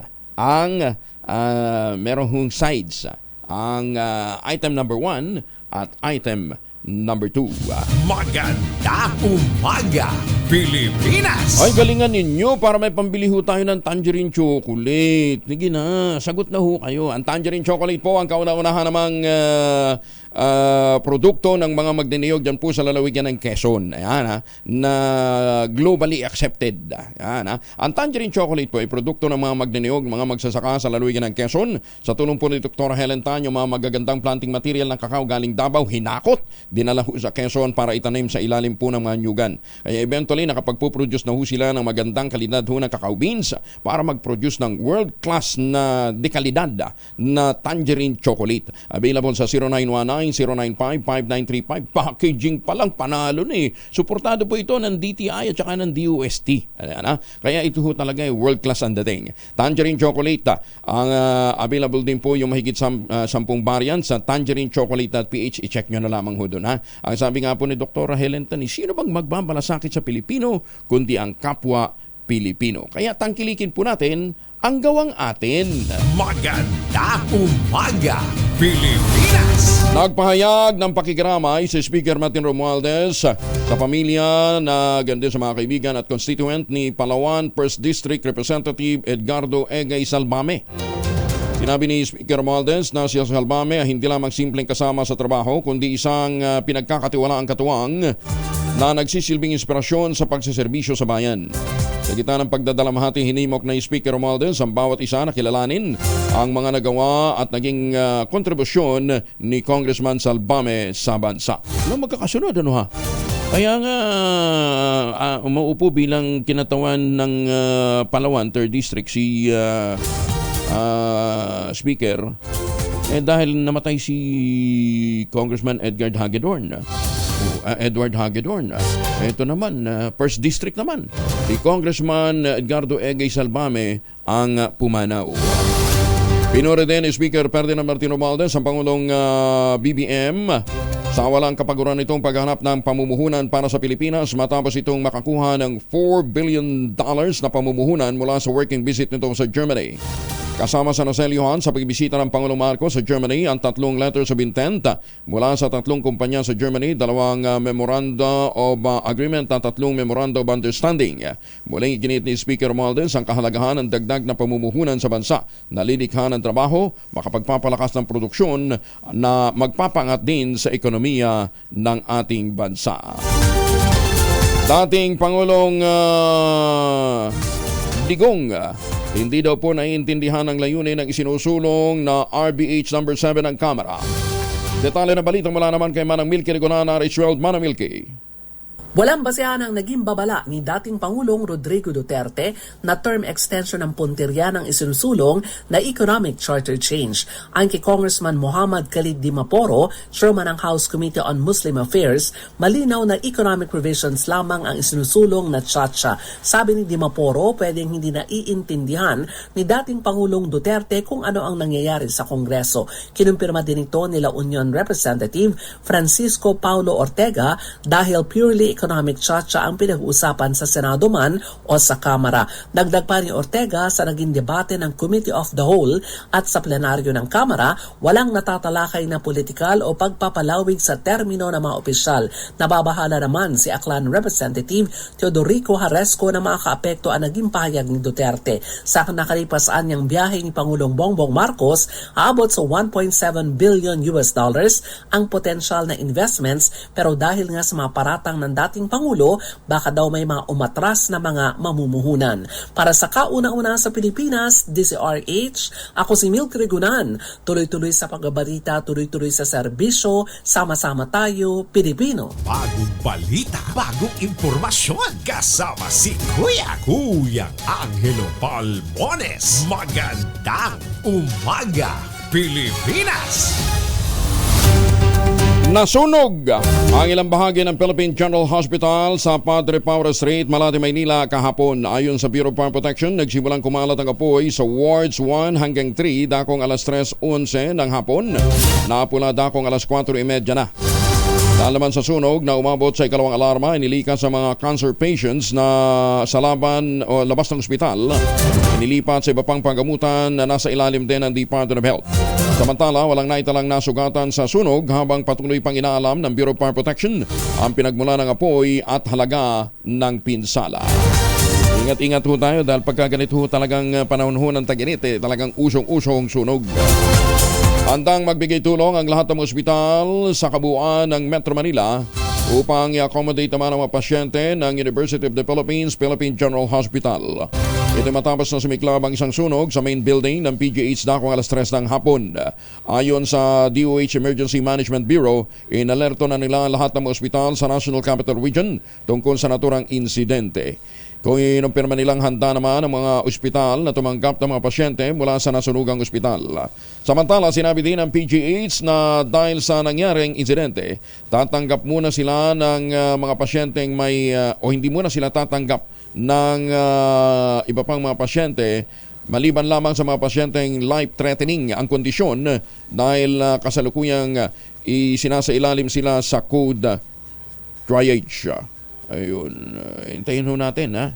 Merong hong sides. Ang item number 1 at item number 2. Magandang umaga, Pilipinas! Ay, galingan ninyo para may pambili ho tayo ng tangerine chocolate. Sige na, sagot na ho kayo. Ang tangerine chocolate po ang kauna-unahan namang produkto ng mga magdiniyog dyan po sa lalawigan ng Quezon. Ayan ha, na globally accepted. Ayan ha. Ang tangerine chocolate po ay produkto ng mga magdiniyog, mga magsasaka sa lalawigan ng Quezon. Sa tulong po ni Dr. Helen Tan, yung mga magagandang planting material ng kakao galing Davao, hinakot dinala ho sa Quezon para itanim sa ilalim po ng mga nyugan. Kaya eventually nakapagpo-produce na ho sila ng magandang kalidad ho ng cacao beans para mag-produce ng world-class na dekalidad na tangerine chocolate. Available sa 0919-095-5935. Packaging pa lang panalo na eh. Suportado po ito ng DTI at saka ng DOST. Kaya ito ho talaga ay world-class ang dating. Tangerine chocolate, ang available din po yung mahigit 10 variants sa tangerine-chocolate.ph. I-check nyo na lamang ho doon. Ang sabi nga po ni Dr. Helen Tani, sino bang magbabalasakit sa Pilipino kundi ang kapwa Pilipino? Kaya tangkilikin po natin ang gawang atin. Maganda umaga, Pilipinas! Nagpahayag ng pakikiramay si Speaker Martin Romualdez sa pamilya na ganda sa mga kaibigan at constituent ni Palawan 1st District Representative Edgardo Egay Salbame. Sinabi ni Speaker Romualdez na si Salbame ay hindi lamang simpleng kasama sa trabaho kundi isang pinagkakatiwalaang katuwang na nagsisilbing inspirasyon sa pagsiservisyo sa bayan. Sa gitna ng pagdadalamhati, hinimok na Speaker Romualdez ang bawat isa na kilalanin ang mga nagawa at naging kontribusyon ni Congressman Salbame sa bansa. Magkakasunod ha? Kaya nga umaupo bilang kinatawan ng Palawan 3rd District si Speaker dahil namatay si Congressman Edward Hagedorn. Ito naman, 1st District naman. Si Congressman Edgardo Egay Salbame ang pumanaw. Pinuri din ni Speaker Ferdinand Martin Romualdez ang Pangulong BBM sa walang kapaguran itong paghanap ng pamumuhunan para sa Pilipinas matapos itong makakuha ng $4 billion na pamumuhunan mula sa working visit nito sa Germany. Kasama sa naselyohan sa pagbisita ng Pangulong Marcos sa Germany ang 3 letters of intent mula sa 3 kumpanya sa Germany, 2 memoranda of agreement at 3 memoranda of understanding. Muling iginit ni Speaker Romualdez ang kahalagahan ng dagdag na pamumuhunan sa bansa na lilikha ng trabaho, makapagpapalakas ng produksyon na magpapangat din sa ekonomiya ng ating bansa. Dating Pangulong Digong, hindi daw po naiintindihan ang layunin ng isinusulong na RBH number 7 ng Kamara. Detalye na balita mula naman kay Manang Milky Rigonana, Richweld. Manang Milky. Walang basehan ang naging babala ni dating Pangulong Rodrigo Duterte na term extension ng puntirya ng isinusulong na economic charter change. Ang kay Congressman Muhammad Khalid Dimaporo, chairman ng House Committee on Muslim Affairs, malinaw na economic provisions lamang ang isinusulong na chacha. Sabi ni Dimaporo, pwedeng hindi naiintindihan ni dating Pangulong Duterte kung ano ang nangyayari sa Kongreso. Kinumpirma din ito nila Union Representative Francisco Paulo Ortega dahil purely economic chacha ang pinag-uusapan sa Senado man o sa Kamara. Dagdag pa ni Ortega sa naging debate ng Committee of the Whole at sa plenaryo ng Kamara, walang natatalakay na politikal o pagpapalawig sa termino ng mga opisyal. Nababahala naman si Aklan Representative Teodorico Haresco na makakaapekto ang naging pahayag ni Duterte. Sa nakalipas anyang biyahe ni Pangulong Bongbong Marcos, aabot sa $1.7 billion ang potensyal na investments, pero dahil nga sa mga paratang ng dating Pangulo, baka daw may mga umatras na mga mamumuhunan. Para sa kauna-una sa Pilipinas, DCRH, ako si Milky Rigunan. Tuloy-tuloy sa pagbabalita, tuloy-tuloy sa serbisyo, sama-sama tayo, Pilipino. Bagong balita, bagong impormasyon, kasama si Kuya Angelo Palmones. Magandang umaga, Pilipinas! Nasunog ang ilang bahagi ng Philippine General Hospital sa Padre Paura Street, Malate, Maynila kahapon. Ayon sa Bureau of Fire Protection, nagsimulang kumalat ang apoy sa wards 1 hanggang 3 dakong alas 3:11 ng hapon. Napula dakong alas 4:30 na. Dahil naman sa sunog na umabot sa ikalawang alarma, inilikas sa mga cancer patients na sa labas ng ospital. Inilipat sa iba pang panggamutan na nasa ilalim din ng Department of Health. Samantala, walang naitalang nasugatan sa sunog habang patuloy pang inaalam ng Bureau of Fire Protection ang pinagmula ng apoy at halaga ng pinsala. Ingat-ingat ho tayo dahil pagka ganito ho talagang panahon ho ng tag-init, talagang usong-usong sunog. Handang magbigay tulong ang lahat ng ospital sa kabuuan ng Metro Manila upang i-accommodate naman ang mga pasyente ng University of the Philippines, Philippine General Hospital. Ito matapos na sumiklab ang isang sunog sa main building ng PGH dakong alas 3 ng hapon. Ayon sa DOH Emergency Management Bureau, inalerto na nila lahat ng mga ospital sa National Capital Region tungkol sa naturang insidente. Kung inumpirma nilang handa naman ang mga ospital na tumanggap ng mga pasyente mula sa nasunugang ospital. Samantala, sinabi din ng PGH na dahil sa nangyaring insidente, tatanggap muna sila ng mga pasyenteng o hindi muna sila tatanggap ng iba pang mga pasyente maliban lamang sa mga pasyenteng life-threatening ang kondisyon dahil kasalukuyang isinasailalim sila sa code triage. Ayun, hintayin ho natin ha.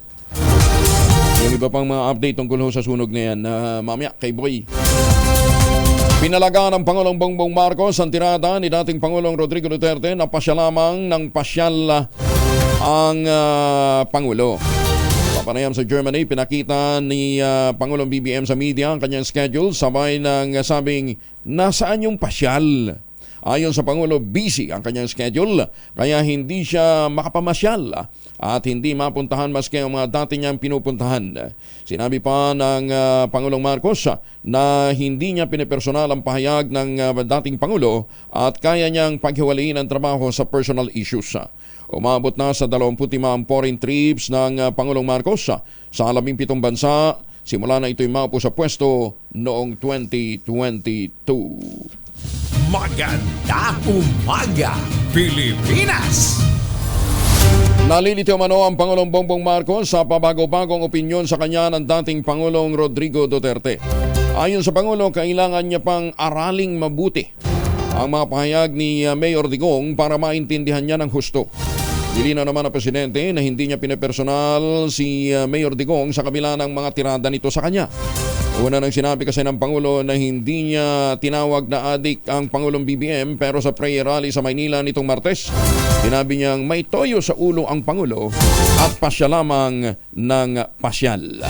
Yung iba pang mga update tungkol ho sa sunog na yan mamaya kay Boy. Pinalagaan ng Pangulong Bongbong Marcos ang tirada ni dating Pangulong Rodrigo Duterte na pasya lamang ng pasyal ang Pangulo. Papanayam sa Germany, pinakita ni Pangulong BBM sa media ang kanyang schedule sabay ng sabing nasaan yung pasyal. Ayon sa Pangulo, busy ang kanyang schedule kaya hindi siya makapamasyal at hindi mapuntahan maski ang mga dati niyang pinupuntahan. Sinabi pa ng Pangulong Marcos na hindi niya pinipersonal ang pahayag ng dating Pangulo at kaya niyang paghiwalayin ang trabaho sa personal issues. Umabot na sa 25 foreign trips ng Pangulong Marcos sa 17 bansa simula na ito'y maupo sa pwesto noong 2022. Magandang umaga, Pilipinas! Nalilitaw mano ang Pangulong Bongbong Marcos sa pabago-bagong opinyon sa kanya ng dating Pangulong Rodrigo Duterte. Ayon sa Pangulo, kailangan niya pang araling mabuti ang mga pahayag ni Mayor Digong para maintindihan niya ng husto. Nilinaw naman ang Presidente na hindi niya pinapersonal si Mayor Digong sa kabila ng mga tirada nito sa kanya. Una nang sinabi kasi ng Pangulo na hindi niya tinawag na adik ang Pangulong BBM pero sa prayer rally sa Maynila nitong Martes, sinabi niyang may toyo sa ulo ang Pangulo at pasya lamang ng pasyal.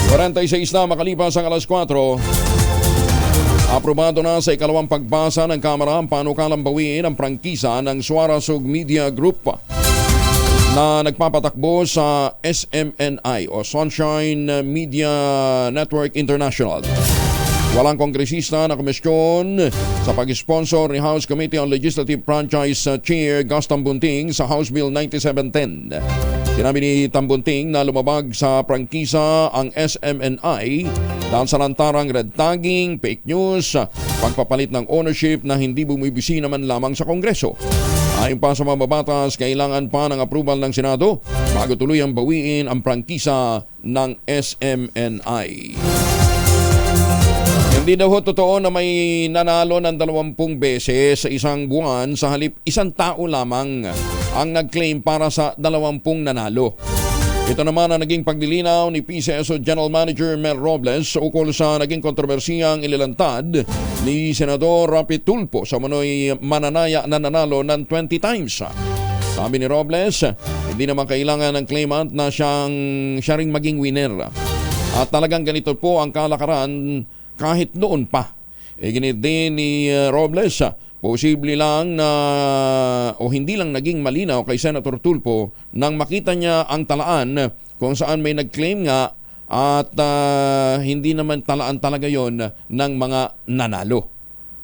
46 na makalipas ang alas 4. Aprobado na sa ikalawang pagbasa ng Kamara ang panukalang bawiin ang prangkisa ng Suarasug Media Group na nagpapatakbo sa SMNI o Sunshine Media Network International. Walang kongresista na komisyon sa pag-sponsor ni House Committee on Legislative Franchise Chair Gus Tambunting sa House Bill 9710. Sinabi ni Tambunting na lumabag sa prangkisa ang SMNI dahil sa lantarang red tagging, fake news, pagpapalit ng ownership na hindi bumibisi naman lamang sa Kongreso. Ayon pa sa mababatas, kailangan pa ng approval ng Senado bago tuluyang bawiin ang prangkisa ng SMNI. Hindi daw totoo na may nanalo ng 20 beses sa isang buwan sa halip isang tao lamang ang nag-claim para sa 20 nanalo. Ito naman ang naging paglilinaw ni PCSO General Manager Mel Robles ukol sa naging kontrobersiyang ililantad ni Senador Rapi Tulfo sa manoy mananaya na nanalo ng 20 times. Sabi ni Robles, hindi naman kailangan ng claimant na siya ring maging winner. At talagang ganito po ang kalakaran kahit noon pa. Ginit din ni Robles, posible lang na o hindi lang naging malinaw kay Senator Tulfo nang makita niya ang talaan kung saan may nag-claim nga at hindi naman talaan talaga yon ng mga nanalo.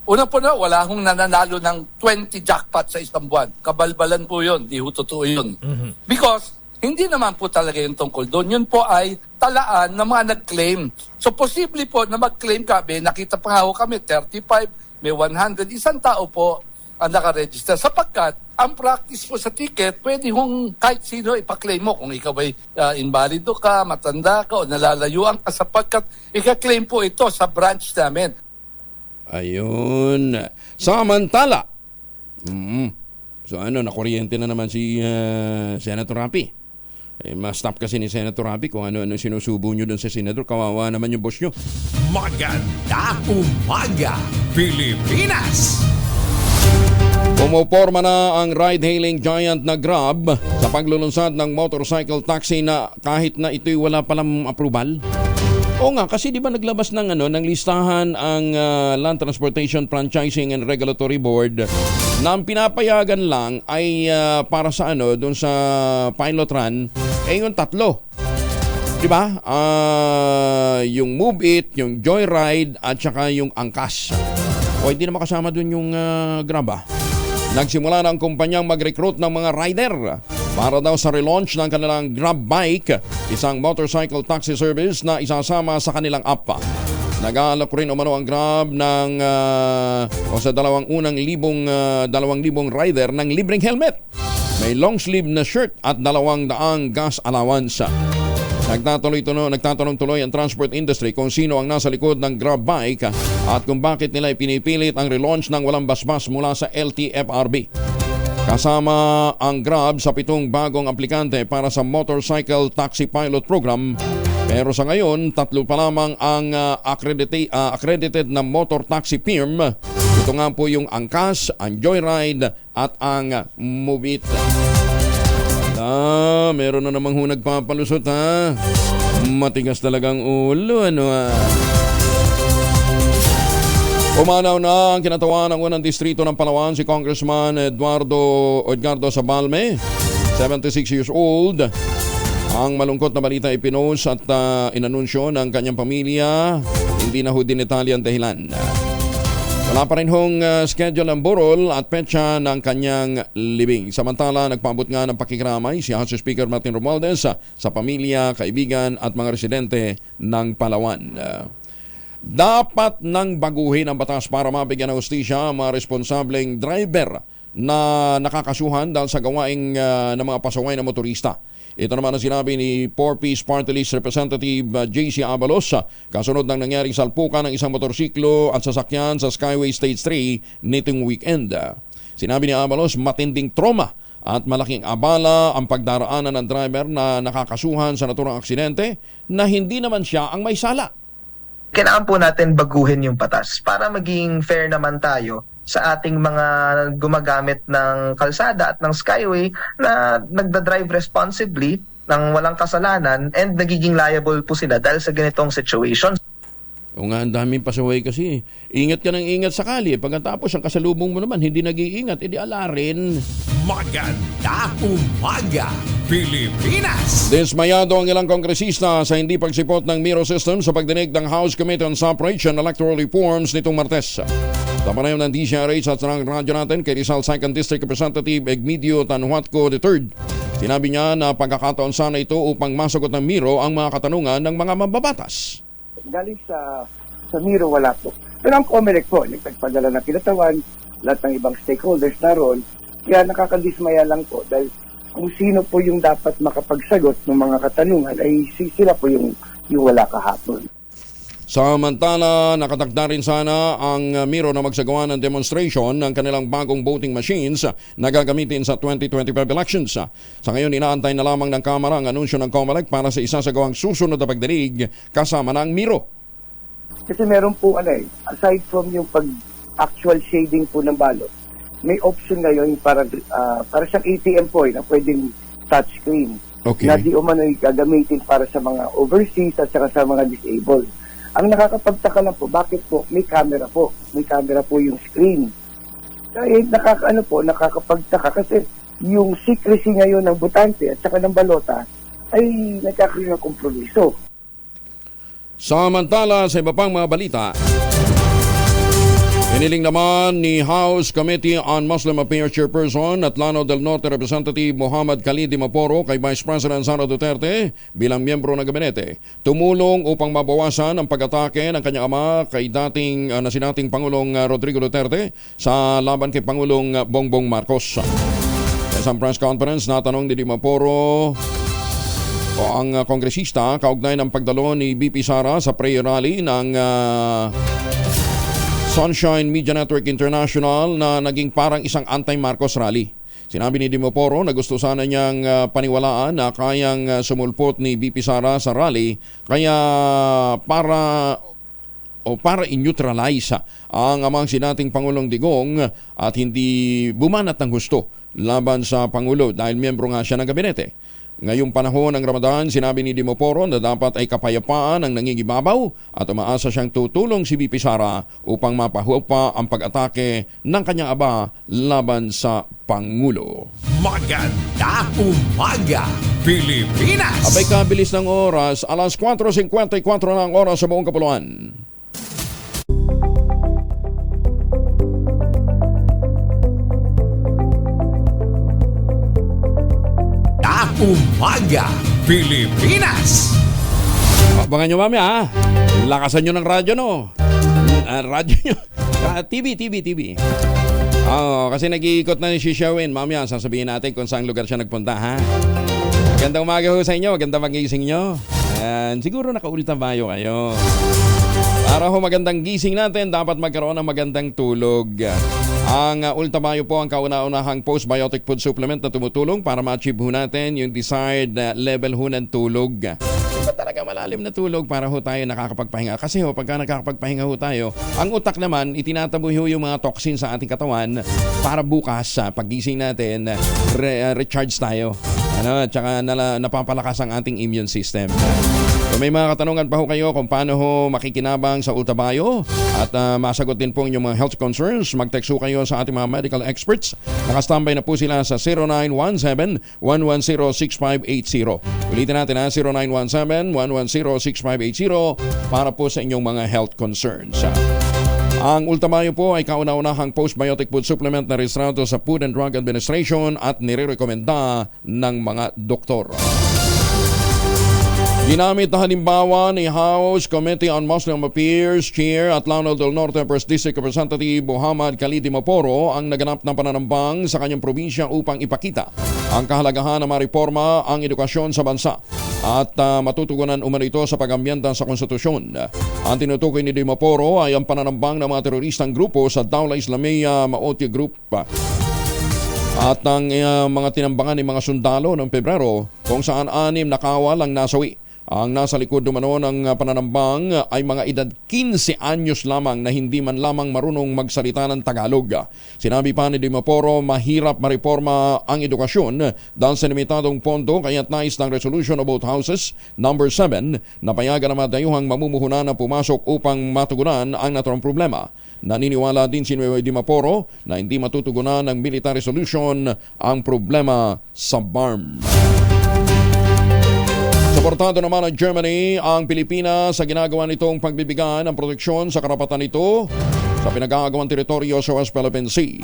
Una po na, wala akong nananalo ng 20 jackpot sa isang buwan. Kabalbalan po yun, di ho totoo yun. Because hindi naman po talaga yung tungkol doon. Yun po ay talaan ng mga nag-claim. So posible po na mag-claim kami, nakita pa nga ho kami, 35, may 100, isang tao po ang nakaregister. Sapagkat, ang practice po sa ticket, pwede hong kahit sino ipaklaim mo. Kung ikaw ay invalido ka, matanda ka, o nalalayuan ka, sapagkat ika-claim po ito sa branch namin. Ayun. Samantala, so nakuryente na naman si Senator Rapi. Ma-stop kasi ni Senator Rapi kung ano sinusubo nyo dun sa Senador. Kawawa naman yung boss nyo. Magandang umaga, Pilipinas! Pumuporma na ang ride-hailing giant na Grab sa paglulunsad ng motorcycle taxi na kahit na ito'y wala palang approval. Oo nga, kasi di ba naglabas ng listahan ang Land Transportation Franchising and Regulatory Board na ang pinapayagan lang ay para sa doon sa pilot run yung tatlo. Di ba? Yung Move It, yung Joyride, at saka yung Angkas. O hindi na makasama dun yung Grab. Nagsimula na ang kumpanyang mag-recruit ng mga rider para daw sa relaunch ng kanilang Grab Bike, isang motorcycle taxi service na isasama sa kanilang app. Nag-aalok rin umano ang Grab ng sa 2,000 rider ng libreng helmet. May long sleeve na shirt at 200 gas allowance. Nagtatanong tuloy ang transport industry kung sino ang nasa likod ng Grab Bike at kung bakit nila ipinipilit ang relaunch ng walang basbas mula sa LTFRB. Kasama ang Grab sa 7 bagong aplikante para sa Motorcycle Taxi Pilot Program. Pero sa ngayon, 3 pa lamang ang accredited na motor taxi firm. Ito nga po yung Angkas, ang Joyride at ang Move It. Meron na namang nagpapalusot ha. Matigas talagang ulo, ano ha. Umanaw na ang kinatawan ng unang distrito ng Palawan si Congressman Edgardo Sabalme, 76 years old. Ang malungkot na balita ipinost at inanunsyo ng kanyang pamilya. Hindi na ho dinetalye ang dahilan. Wala pa rin hong schedule ng burol at petsa ng kanyang libing. Samantala, nagpaabot nga ng pakikiramay si House Speaker Martin Romualdez sa pamilya, kaibigan at mga residente ng Palawan. Dapat nang baguhin ang batas para mabigyan ng hustisya ang mga responsableng driver na nakakasuhan dahil sa gawaing ng mga pasaway na motorista. Ito naman ang sinabi ni 4P's Party List Representative JC Abalos kasunod ng nangyaring salpukan ng isang motorsiklo at sasakyan sa Skyway Stage 3 nitong weekend. Sinabi ni Abalos matinding trauma at malaking abala ang pagdaraanan ng driver na nakakasuhan sa naturang aksidente na hindi naman siya ang may sala. Kailangan po natin baguhin yung batas para maging fair naman tayo sa ating mga gumagamit ng kalsada at ng skyway na nagda-drive responsibly ng walang kasalanan and nagiging liable po sila dahil sa ganitong situation. O nga, ang daming pasaway kasi. Ingat ka ng ingat sa kali. Pagkatapos, ang kasalubong mo naman, hindi nag-iingat. Edi ala rin. Maganda umaga, Pilipinas! Dismayado ang ilang kongresista sa hindi pagsipot ng Miro System sa pagdinig ng House Committee on Suffrage and Electoral Reforms nitong Martes. Tapanayon ng DCRH at ng radyo natin kay Rizal 2nd District Representative Egmedio Tanhuatco III. Sinabi niya na pagkakataon sana ito upang masagot ng Miro ang mga katanungan ng mga mambabatas. Galing sa Miro, wala po. Pero ang COMELEC po, nagpagpadala ng kinatawan, lahat ng ibang stakeholders na ron, kaya nakakadismaya lang po dahil kung sino po yung dapat makapagsagot ng mga katanungan ay sila po yung wala kahapon. Samantala, nakatakda rin sana ang Miro na magsagawa ng demonstration ng kanilang bagong voting machines na gagamitin sa 2025 elections. Sa ngayon, inaantay na lamang ng Kamara ang anunsyo ng COMELEC para sa isasagawang susunod na pagdinig kasama ng Miro. Kasi meron po, aside from yung actual shading po ng ballot, may option ngayon para siyang ATM po na pwedeng touchscreen. Okay. Na di umano'y gagamitin para sa mga overseas at saka sa mga disabled. Ang nakakapagtaka lang po, bakit po may camera po? May camera po yung screen. Kaya nakakapagtaka kasi yung secrecy ngayon ng botante at saka ng balota ay nagkakaroon ng kompromiso. Samantala, sa iba pang mga balita, iniling naman ni House Committee on Muslim Affairs Chairperson at Lanao del Norte Representative Muhammad Khalid Maporo kay Vice President Sara Duterte bilang miyembro ng gabinete. Tumulong upang mabawasan ang pag-atake ng kanyang ama kay dating Pangulong Rodrigo Duterte sa laban kay Pangulong Bongbong Marcos. Sa isang press conference, natanong ni Maporo ang kongresista kaugnay ng pagdalo ni BP Sara sa prayer rally ng Sunshine Media Network International na naging parang isang anti-Marcos rally. Sinabi ni Dimoporo na gusto sana niyang paniwalaan na kayang sumulpot ni BP Sara sa rally kaya para i-neutralize ang amang sinating Pangulong Digong at hindi bumanat ng husto laban sa Pangulo dahil miyembro nga siya ng gabinete. Ngayong panahon ng Ramadan, sinabi ni Dimoporo na dapat ay kapayapaan ang nangingibabaw at umaasa siyang tutulong si VP Sara upang mapahupa ang pag-atake ng kanyang aba laban sa Pangulo. Maganda umaga, Pilipinas! Abay kabilis ng oras, alas 4:54 na ang oras sa buong kapuluan. Umaga, Pilipinas! Abangan nyo mamaya, lakasan nyo ng radyo, no? Radyo nyo. TV. Kasi nag-iikot na si Sherwin. Mamaya, sasabihin natin kung saan lugar siya nagpunta, ha? Magandang umaga ho sa inyo. Magandang magising nyo. Siguro nakaulita bayo kayo. Para ho magandang gising natin, dapat magkaroon ng magandang tulog. Ang Ultabayo po ang kauna-unahang postbiotic food supplement na tumutulong para ma-achieve ho natin yung desired level ho ng tulog. Diba talaga malalim na tulog para ho tayo nakakapagpahinga? Kasi ho, pagka nakakapagpahinga ho tayo, ang utak naman, itinataboy ho yung mga toxin sa ating katawan para bukas, paggising natin, recharge tayo. Tsaka napapalakas ang ating immune system. So may mga katanungan pa ho kayo kung paano ho makikinabang sa Ultabayo at masagot din po inyong mga health concerns, mag-text ho kayo sa ating mga medical experts. Nakastambay na po sila sa 0917-110-6580. Ulitin natin ha, 0917-110-6580 para po sa inyong mga health concerns. Ang Ultabayo po ay kauna-unahang postbiotic food supplement na rehistrado sa Food and Drug Administration at nirerekomenda ng mga doktor. Ginamit na halimbawa ni House Committee on Muslim Affairs Chair at Lanao del Norte 1st District Representative Muhammad Khalid Dimoporo ang naganap ng pananambang sa kanyang probinsya upang ipakita ang kahalagahan ng mareforma ang edukasyon sa bansa at matutugunan umano ito sa pag-ambyenda sa konstitusyon. Ang tinutukoy ni Dimoporo ay ang pananambang ng mga teroristang grupo sa Dawla Islamiyah Maoti Group at ang mga tinambangan ng mga sundalo noong Pebrero kung saan 6 na kawal ang nasawi. Ang nasa likod umano ng pananambang ay mga edad 15 anyos lamang na hindi man lamang marunong magsalita ng Tagalog. Sinabi pa ni Dimoporo, mahirap mareforma ang edukasyon dahil sa limitadong pondo, kaya't nais ng Resolution of Both Houses number 7 na payagan na madayuhang mamumuhunan na pumasok upang matugunan ang naturang problema. Naniniwala din si Dimoporo na hindi matutugunan ng military solution ang problema sa BARM. Suportado naman ng Germany ang Pilipinas sa ginagawa nitong pagbibigay ng proteksyon sa karapatan nito sa pinag-aagawang teritoryo sa West Philippine Sea.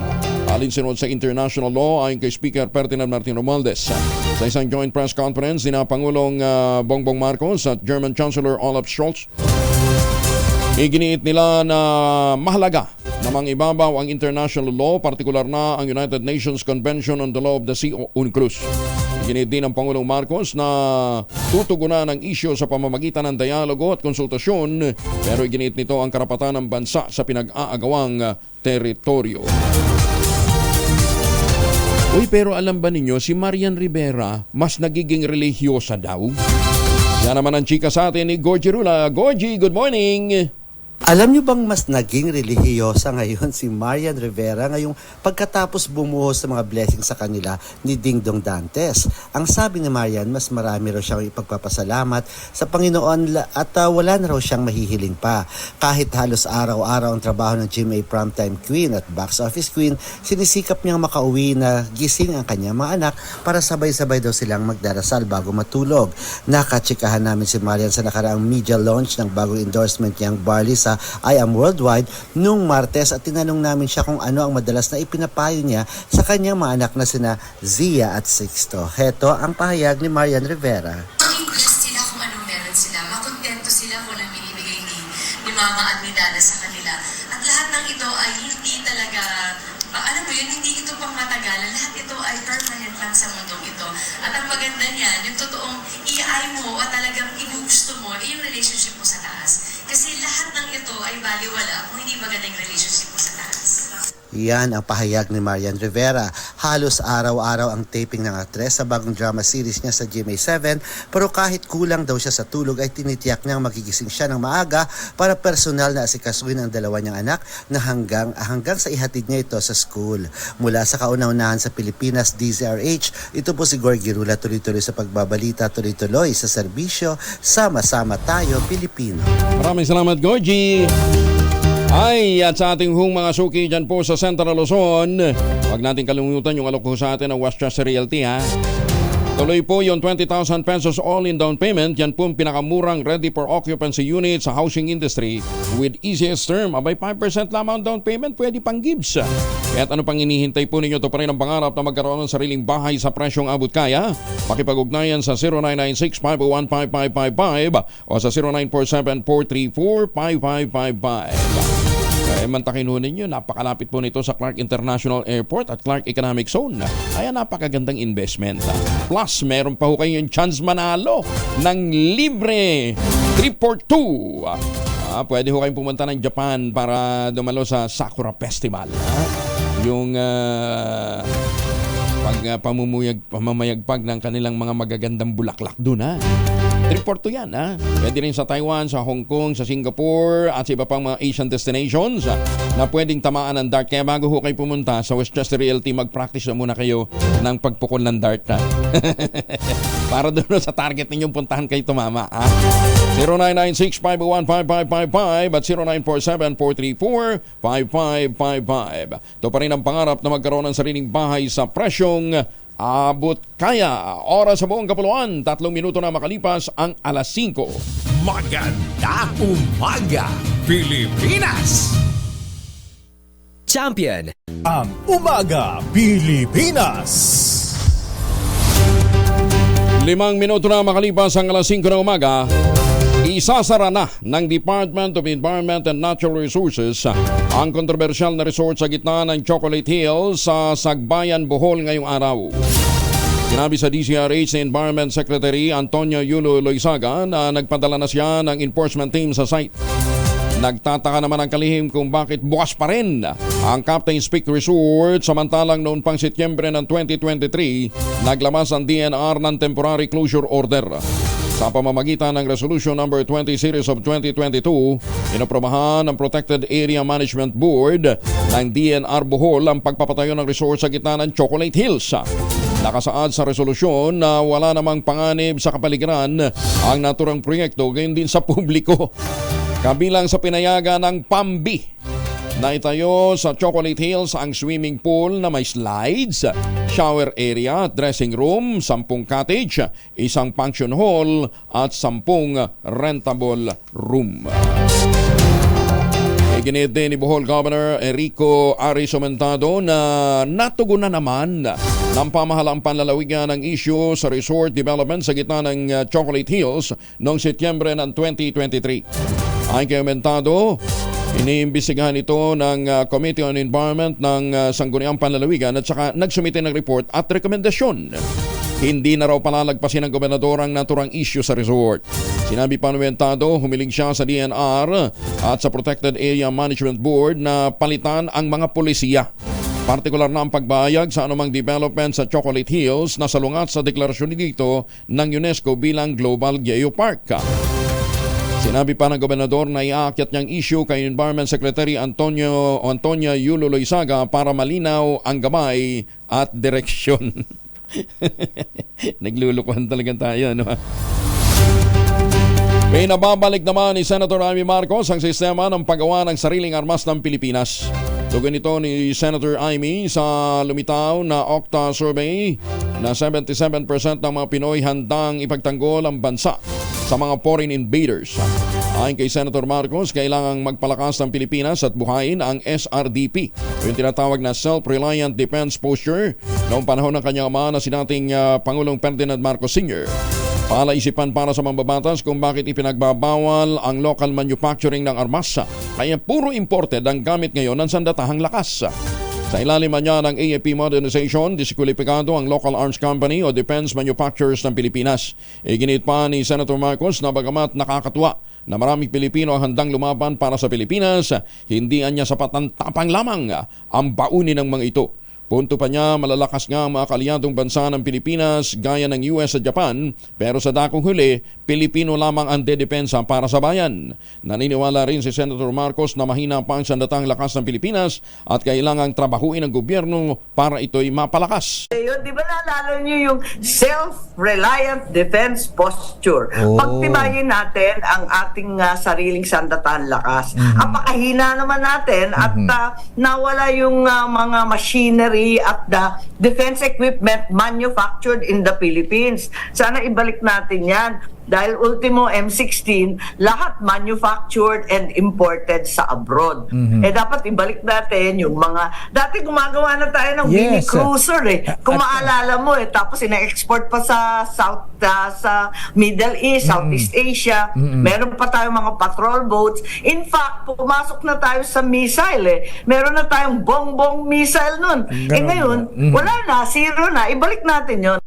Alinsunod sa international law ayon kay Speaker Ferdinand Martin Romualdez. Sa isang joint press conference ni Pangulong Bongbong Marcos at German Chancellor Olaf Scholz, iginiit nila na mahalaga na mangibabaw ang international law, partikular na ang United Nations Convention on the Law of the Sea o UNCLOS. Iginiit din ng Pangulong Marcos na tutugunan ang isyu sa pamamagitan ng dialogo at konsultasyon, pero iginiit nito ang karapatan ng bansa sa pinag-aagawang teritoryo. Uy, pero alam ba ninyo, si Marian Rivera mas nagiging relihiyosa daw? Yan naman ang chika sa atin ni Gorgie Rula. Gorgie, good morning! Alam niyo bang mas naging relihiyosa ngayon si Marian Rivera ngayong pagkatapos bumuhos sa mga blessings sa kanila ni Ding Dong Dantes? Ang sabi ni Marian, mas marami raw siyang ipagpapasalamat sa Panginoon at wala na raw siyang mahihiling pa. Kahit halos araw-araw ang trabaho ng GMA Primetime Queen at Box Office Queen, sinisikap niyang makauwi na gising ang kanyang mga anak para sabay-sabay daw silang magdarasal bago matulog. Nakatsikahan namin si Marian sa nakaraang media launch ng bagong endorsement niyang Barley sa I Am Worldwide noong Martes at tinanong namin siya kung ano ang madalas na ipinapayo niya sa kanyang mga anak na sina Zia at Sixto. Heto ang pahayag ni Marian Rivera. Blessed sila kung anong meron sila. Makontento sila kung anong binibigay ni Mama at ni Dada sa kanila. At lahat ng ito ay hindi talaga, alam mo yun, hindi ito pang matagalan. Lahat ito ay permanent lang sa mundong ito. At ang maganda niyan, yung totoong i-ay mo at talagang inugusto mo, yung relationship mo sa taas. Kasi lahat ng ito ay baliwala kung hindi magandang relationship mo sa taas. Yan ang pahayag ni Marian Rivera. Halos araw-araw ang taping ng aktres sa bagong drama series niya sa GMA7, pero kahit kulang daw siya sa tulog ay tinitiyak niyang magigising siya ng maaga para personal na asikasuhin ang dalawa niyang anak na hanggang sa ihatid niya ito sa school. Mula sa kauna-unahan sa Pilipinas, DZRH, ito po si Gorgie Rula, tuloy-tuloy sa pagbabalita, tuloy-tuloy sa serbisyo. Sama-sama tayo, Pilipino. Maraming salamat, Gorgie. Ay, at sa ating mga suki dyan po sa Central Luzon, huwag natin kalimutan yung alok ko sa atin ng Westchester Realty, ha. Tuloy po yung 20,000 pesos all-in down payment. Yan po ang pinakamurang ready for occupancy unit sa housing industry with easiest term. Abay, 5% lamang down payment, pwede pang gives. Kahit ano pang inihintay po ninyo, ito pa rin ang pangarap na magkaroon ng sariling bahay sa presyong abot kaya. Pakipag-ugnayan sa 0996-501-5555 o sa 0947-434-5555. Mantakin ho ninyo, napakalapit po nito sa Clark International Airport at Clark Economic Zone. Kaya napakagandang investment. Plus, meron pa ho kayong chance manalo ng libre 342. Pwede ho kayong pumunta ng Japan para dumalo sa Sakura Festival. Yung pamamayagpag ng kanilang mga magagandang bulaklak doon, ha. 342 yan, ha. Pwede rin sa Taiwan, sa Hong Kong, sa Singapore at sa iba pang mga Asian destinations na pwedeng tamaan ng dart. Kaya bago ho kayo pumunta sa Westchester Realty, mag-practice na muna kayo ng pagpukol ng dart, ha. Para doon sa target ninyong puntahan kayo tumama, ha. 0996-501-5555 at 0947-434-5555. Ito pa rin ang pangarap na magkaroon ng sariling bahay sa presyong abot kaya. Oras sa buong kapuluan, 3 minuto na makalipas ang alas 5. Maganda umaga, Pilipinas! Champion ang Umaga Pilipinas. 5 minuto na makalipas ang alas 5 ng umaga. Isasara na ng Department of Environment and Natural Resources ang kontrobersyal na resort sa gitna ng Chocolate Hills sa Sagbayan, Bohol ngayong araw. Sinabi sa DZRH ni Environment Secretary Antonio Yulo Loizaga na nagpadala na siya ng enforcement team sa site. Nagtataka naman ang kalihim kung bakit bukas pa rin ang Captain's Peak Resort samantalang noon pang Setyembre ng 2023 naglabas ang DNR ng temporary closure order. Sa pamamagitan ng Resolution Number 20 Series of 2022, inaprobahan ng Protected Area Management Board ng DNR Bohol ang pagpapatayo ng resort sa gitna ng Chocolate Hills. Nakasaad sa resolusyon na wala namang panganib sa kapaligiran ang naturang proyekto gayon din sa publiko. Kabilang sa pinayagan ng PAMBI na itayo sa Chocolate Hills ang swimming pool na may slides, shower area, dressing room, 10 cottage, 1 function hall at 10 rentable room. Iginit din ni Bohol Governor Enrico Aris Aumentado na natugunan naman ng pamahalaang panlalawigan ng issue sa resort development sa gitna ng Chocolate Hills noong Setyembre ng 2023. Ayon kay Aumentado, iniimbestigahan ito ng Committee on Environment ng Sangguniang Panlalawigan at saka nagsumite ng report at rekomendasyon. Hindi na raw palalagpasin ng gobernador ang naturang issue sa resort. Sinabi pa ng Aumentado, humiling siya sa DNR at sa Protected Area Management Board na palitan ang mga polisiya. Partikular na ang pagbayag sa anumang development sa Chocolate Hills na salungat sa deklarasyon dito ng UNESCO bilang Global Geopark. Sinabi pa ng gobernador na iaakyat niyang issue kay Environment Secretary Antonio Yulo Loizaga para malinaw ang gabay at direksyon. Naglulukuhan talaga tayo, no? May nababalik naman ni Senator Amy Marcos ang sistema ng paggawa ng sariling armas ng Pilipinas. Tugon ito ni Senator Amy sa lumitaw na Okta survey na 77% ng mga Pinoy handang ipagtanggol ang bansa sa mga foreign invaders. Ayon kay Senator Marcos, kailangang magpalakas ng Pilipinas at buhayin ang SRDP, yung tinatawag na Self-Reliant Defense Posture noong panahon ng kanyang ama na si dating Pangulong Ferdinand Marcos Sr. Palaisipan para sa mambabatas kung bakit ipinagbabawal ang local manufacturing ng armas. Kaya puro imported ang gamit ngayon ng sandatahang lakas. Sa ilalim niya ng AFP modernization, diskwalipikado ang local arms company o defense manufacturers ng Pilipinas. Iginit pa ni Senator Marcos na bagamat nakakatuwa na maraming Pilipino ang handang lumaban para sa Pilipinas, hindi anya sapat ng tapang lamang ang baunin ng mga ito. Punto pa niya, malalakas nga ang mga kaalyadong bansa ng Pilipinas gaya ng US at Japan, pero sa dakong huli, Pilipino lamang ang dedepensa para sa bayan. Naniniwala rin si Senator Marcos na mahina pa ang sandatang lakas ng Pilipinas at kailangang trabahuin ng gobyerno para ito'y mapalakas. Di ba naalala niyo yung self-reliant defense posture? Pagtibayin natin ang ating sariling sandatang lakas. Apakahina naman natin at nawala yung mga machinery at the defense equipment manufactured in the Philippines. Sana ibalik natin yan. Dahil ultimo M16, lahat manufactured and imported sa abroad. Dapat ibalik natin yung mga... Dati gumagawa na tayo ng mini cruiser Kung maalala mo tapos ina-export pa sa sa Middle East, Southeast Asia. Meron pa tayong mga patrol boats. In fact, pumasok na tayo sa missile Meron na tayong bongbong missile nun. Ngayon, wala na, zero na. Ibalik natin yon.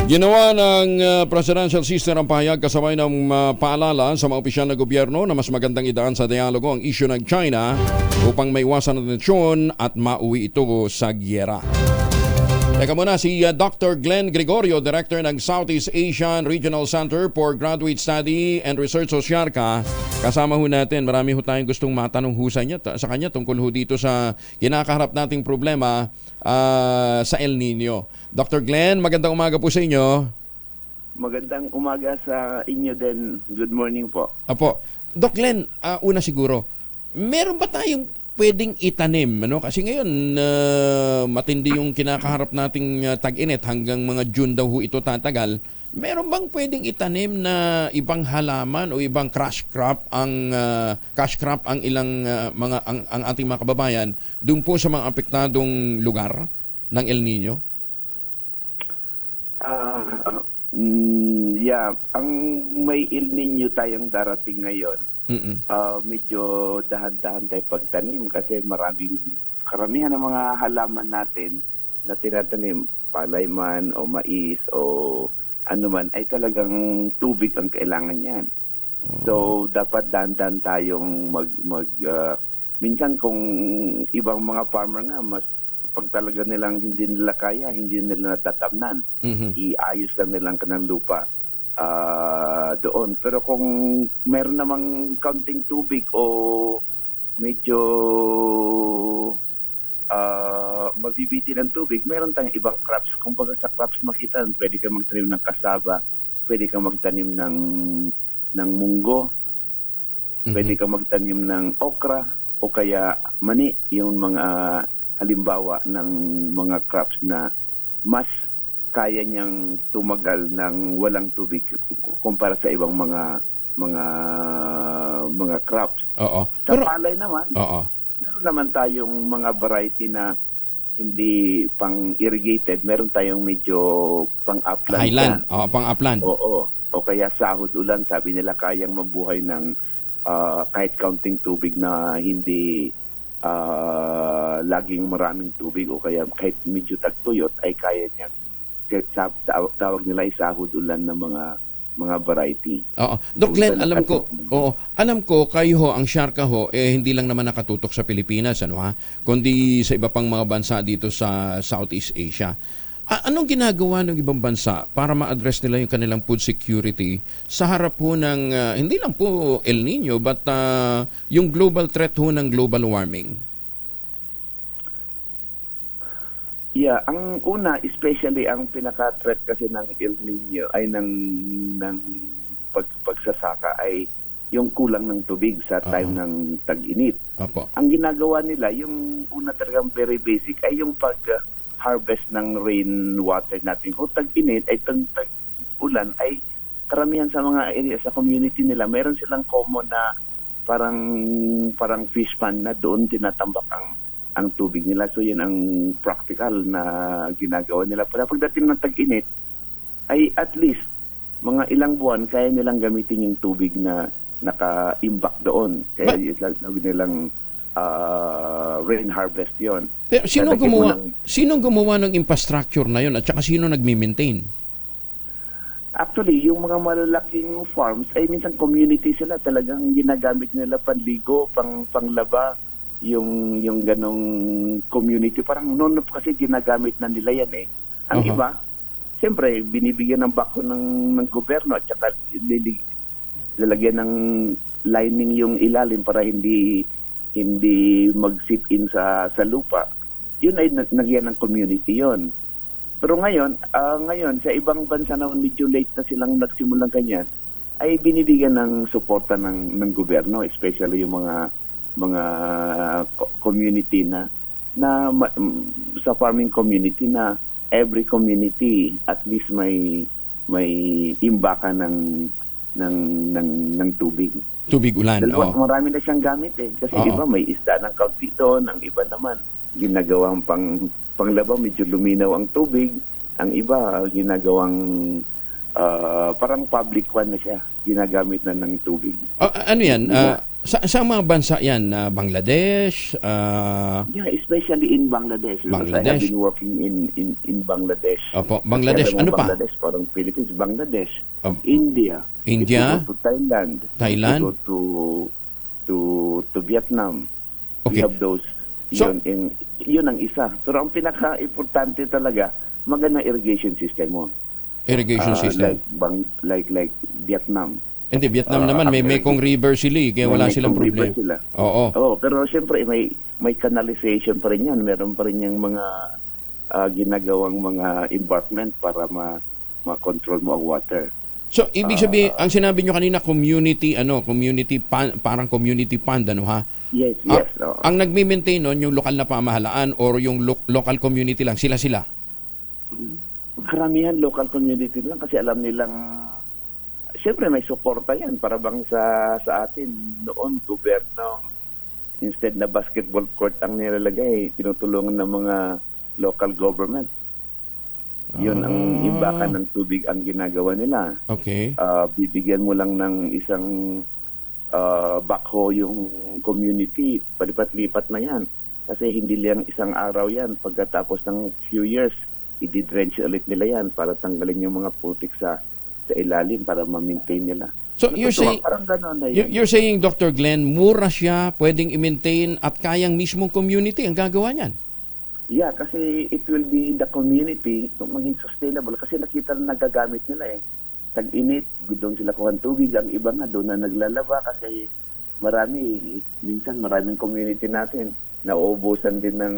Ginawa ng presidential sister ang pahayag kasabay ng paalala sa mga opisyal na gobyerno na mas magandang idaan sa dialogo ang isyu ng China upang maiwasan ang tensyon at mauwi ito sa gyera. Teka muna, si Dr. Glenn Gregorio, Director ng Southeast Asian Regional Center for Graduate Study and Research o SIARCA. Kasama ho natin, marami ho tayong gustong matanong sa kanya tungkol ho dito sa kinakaharap nating problema sa El Nino. Dr. Glenn, magandang umaga po sa inyo. Magandang umaga sa inyo din. Good morning po. Apo. Doc Glenn, una siguro, meron ba tayong pwedeng itanim? Kasi ngayon, matindi yung kinakaharap nating tag-init hanggang mga June daw ho ito tatagal. Meron bang pwedeng itanim na ibang halaman o ibang cash crop ang ilang ang ating mga kababayan doon po sa mga apektadong lugar ng El Nino? Ang may El Nino tayong darating ngayon. Medyo dahan-dahan tayo pagtanim kasi karamihan ng mga halaman natin na tinatanim, palay o mais o ano man, ay talagang tubig ang kailangan yan. So, dapat dahan-dahan tayong minsan kung ibang mga farmer nga, mas pag talaga nilang hindi nila kaya, hindi nila natatamnan, iayos lang nilang kanang lupa doon. Pero kung meron namang kaunting tubig o medyo mabibiti ng tubig, meron tayong ibang crops. Kung baga sa crops makita, pwede kang magtanim ng kasaba, pwede kang magtanim ng munggo, pwede kang magtanim ng okra, o kaya mani, yung mga halimbawa ng mga crops na mas kaya niyang tumagal ng walang tubig kumpara sa ibang mga crops. Sa palay naman, meron naman tayong mga variety na hindi pang-irrigated. Meron tayong medyo pang-upland. Highland, pang-upland. Oo. O kaya sahod ulan, sabi nila kayang mabuhay ng kahit kaunting tubig na hindi laging maraming tubig o kaya kahit medyo tagtuyot ay kaya niya. Tawag nila ay sahod ulan ng mga variety. Doc Glenn, alam ko kayo ho, ang SIARCA ho, hindi lang naman nakatutok sa Pilipinas, kundi sa iba pang mga bansa dito sa Southeast Asia. Anong ginagawa ng ibang bansa para ma-address nila yung kanilang food security sa harap po ng, hindi lang po El Nino, but yung global threat ho ng global warming? Ang una, especially ang pinaka-threat kasi ng El Nino ay ng pagsasaka ay yung kulang ng tubig sa time ng tag-init. Ang ginagawa nila, yung una talagang very basic, ay yung pag-harvest ng rainwater natin. Kung tag-init ay tag-ulan, ay karamihan sa mga area, sa community nila, meron silang common na parang fish pond na doon tinatambak ang tubig nila. So yun ang practical na ginagawa nila. Pero pagdating ng tag-init, ay at least mga ilang buwan kaya nilang gamitin yung tubig na naka-imbak doon. Kaya yung nilang rain harvest yon. Pero sinong gumawa ng infrastructure na yun at saka sino nagmi-maintain? Actually, yung mga malalaking farms, ay minsan community sila, talagang ginagamit nila panligo, panglaba, yung ganong community. Parang noon kasi ginagamit na nila yan eh. Ang iba, siyempre, binibigyan ng bako ng gobyerno at saka lalagyan ng lining yung ilalim para hindi mag-sip in sa lupa. Yun ay nagyan ng community yon. Pero ngayon sa ibang bansa na medyo late na silang nagsimulang ganyan, ay binibigyan ng suporta ng gobyerno, especially yung mga community na sa farming community na every community at least may imbakan ng tubig. Tubig ulan. Marami na siyang gamit eh. Kasi iba may isda ng kaunti doon, ang iba naman ginagawang panglaba, medyo luminaw ang tubig. Ang iba ginagawang parang public one na siya. Ginagamit na ng tubig. Ano yan? Sa mga bansa yan? Bangladesh? Yeah, especially in Bangladesh. Because I have been working in Bangladesh. Opo, Bangladesh. Ano pa? Bangladesh, parang Philippines, Bangladesh, India. If you go to Thailand. If you go to Vietnam. Okay. We have those. Yun ang isa. Pero ang pinaka-importante talaga, magandang irrigation system mo. Irrigation system? Like Vietnam. Hindi, Vietnam naman, may Mekong River sila kaya wala silang problema. Oo. Pero siyempre, may canalization pa rin yan. Meron pa rin yung mga ginagawang mga embankment para ma-control mo ang water. So, ibig sabihin, ang sinabi nyo kanina, parang community fund, ano ha? Yes. Ang nagmi-maintain nun, yung lokal na pamahalaan or yung local community lang, sila? Karamihan local community lang kasi alam nilang, siyempre may suporta yan para bang sa atin noon, gobyerno, instead na basketball court ang nilalagay, tinutulungan ng mga local government. Yun ang imbakan ng tubig ang ginagawa nila. Okay. Bibigyan mo lang ng isang backhoe yung community, palipat-lipat na yan. Kasi hindi lang isang araw yan. Pagkatapos ng few years, i-drench ulit nila yan para tanggalin yung mga putik sa ilalim para ma-maintain nila. So you're saying, Dr. Glenn, mura siya, pwedeng i-maintain at kayang mismong community ang gagawa niyan? Yeah, kasi it will be the community maging sustainable kasi nakita na nagagamit nila eh. Tag-init, doon sila kuha ng tubig. Ang iba nga doon na naglalaba kasi minsan maraming community natin nauubusan din ng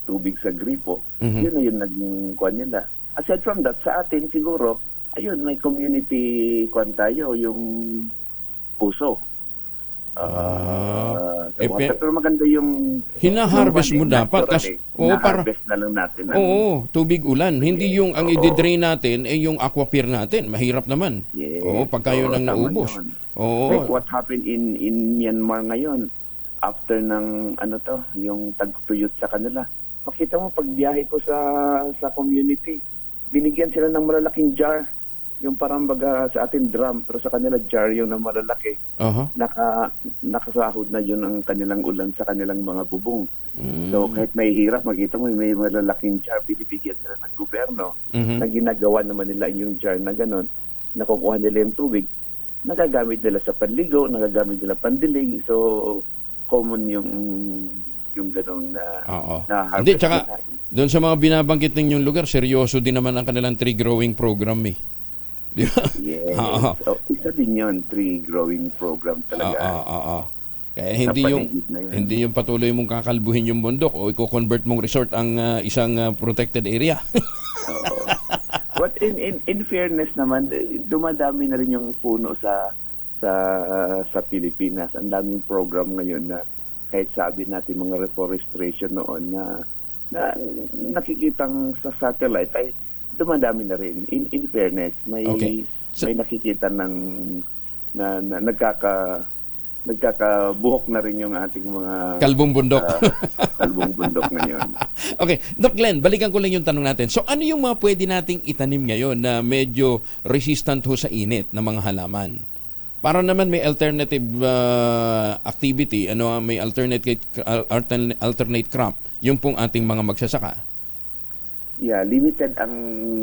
tubig sa gripo. Yun na yung naging kuha nila. Aside from that, sa atin siguro, ayun, may community kuha tayo, yung puso. Pero maganda yung hina-harvest mo dapat kasi harvest na lang natin. Tubig ulan. Hindi yung ang i-drain natin yung aquapier natin. Mahirap naman. Yes. Pagka yun ang naubos. Like what happened in Myanmar ngayon after ng yung tagtuyot sa kanila. Makita mo pag biyahe ko sa community, binigyan sila ng malalaking jar. Yung parang baga sa atin drum, pero sa kanila jar yung na malalaki. Nakasahod na yun ang kanilang ulan sa kanilang mga bubong. So kahit may hirap, makita mo may malalaking jar, binibigyan sila ng gobyerno na ginagawa naman nila yung jar na gano'n, nakukuha nila yung tubig, nagagamit nila sa panligo, nagagamit nila pandilig, so common yung gano'n na Hindi, tsaka doon sa mga binabanggit ninyong lugar, seryoso din naman ang kanilang tree growing program Di ba? Yes. Isa din yun, tree growing program talaga. Kaya hindi yung patuloy mong kakalbuhin yung bundok o i-convert mong resort ang isang protected area. But in fairness naman, dumadami na rin yung puno sa Pilipinas. Ang daming program ngayon na kahit sabi natin mga reforestation noon na nakikitang sa satellite ay dumadami na rin. In fairness, may nakikita ng nagkakabuhok na rin yung ating mga kalbong bundok. Kalbong bundok ngayon. Okay, Doc Glenn, balikan ko lang yung tanong natin. So ano yung mga pwede nating itanim ngayon na medyo resistant sa init ng mga halaman? Para naman may alternative activity, may alternate crop, yung pong ating mga magsasaka. Yeah, limited ang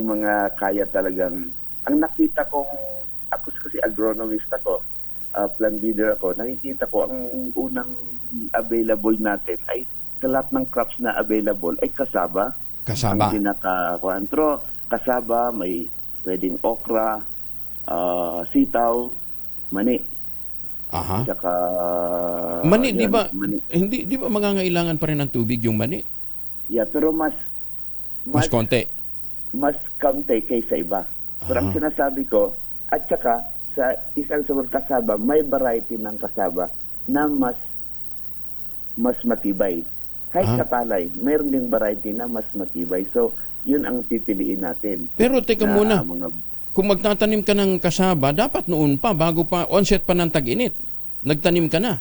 mga kaya talagang ang nakita kong, ako kasi agronomist ako, plant breeder ako, nakikita ko ang unang available natin ay sa lahat ng crops na available ay kasaba. Kasaba. Ang pinaka-kuantro, kasaba, may pwedeng okra, sitaw, mani. Aha. Saka Mani, yan, di ba? mani. Hindi, di ba mangangailangan pa rin ng tubig yung mani? Yeah, pero mas konti. Mas kaunti kaysa iba. Pero ang sinasabi ko, at saka sa isang sumunod kasaba, may variety ng kasaba na mas matibay. Kahit sa palay, mayroon ding variety na mas matibay. So, yun ang pipiliin natin. Pero teka muna, kung magtatanim ka ng kasaba, dapat noon pa, bago pa, onset pa ng tag-init, nagtanim ka na.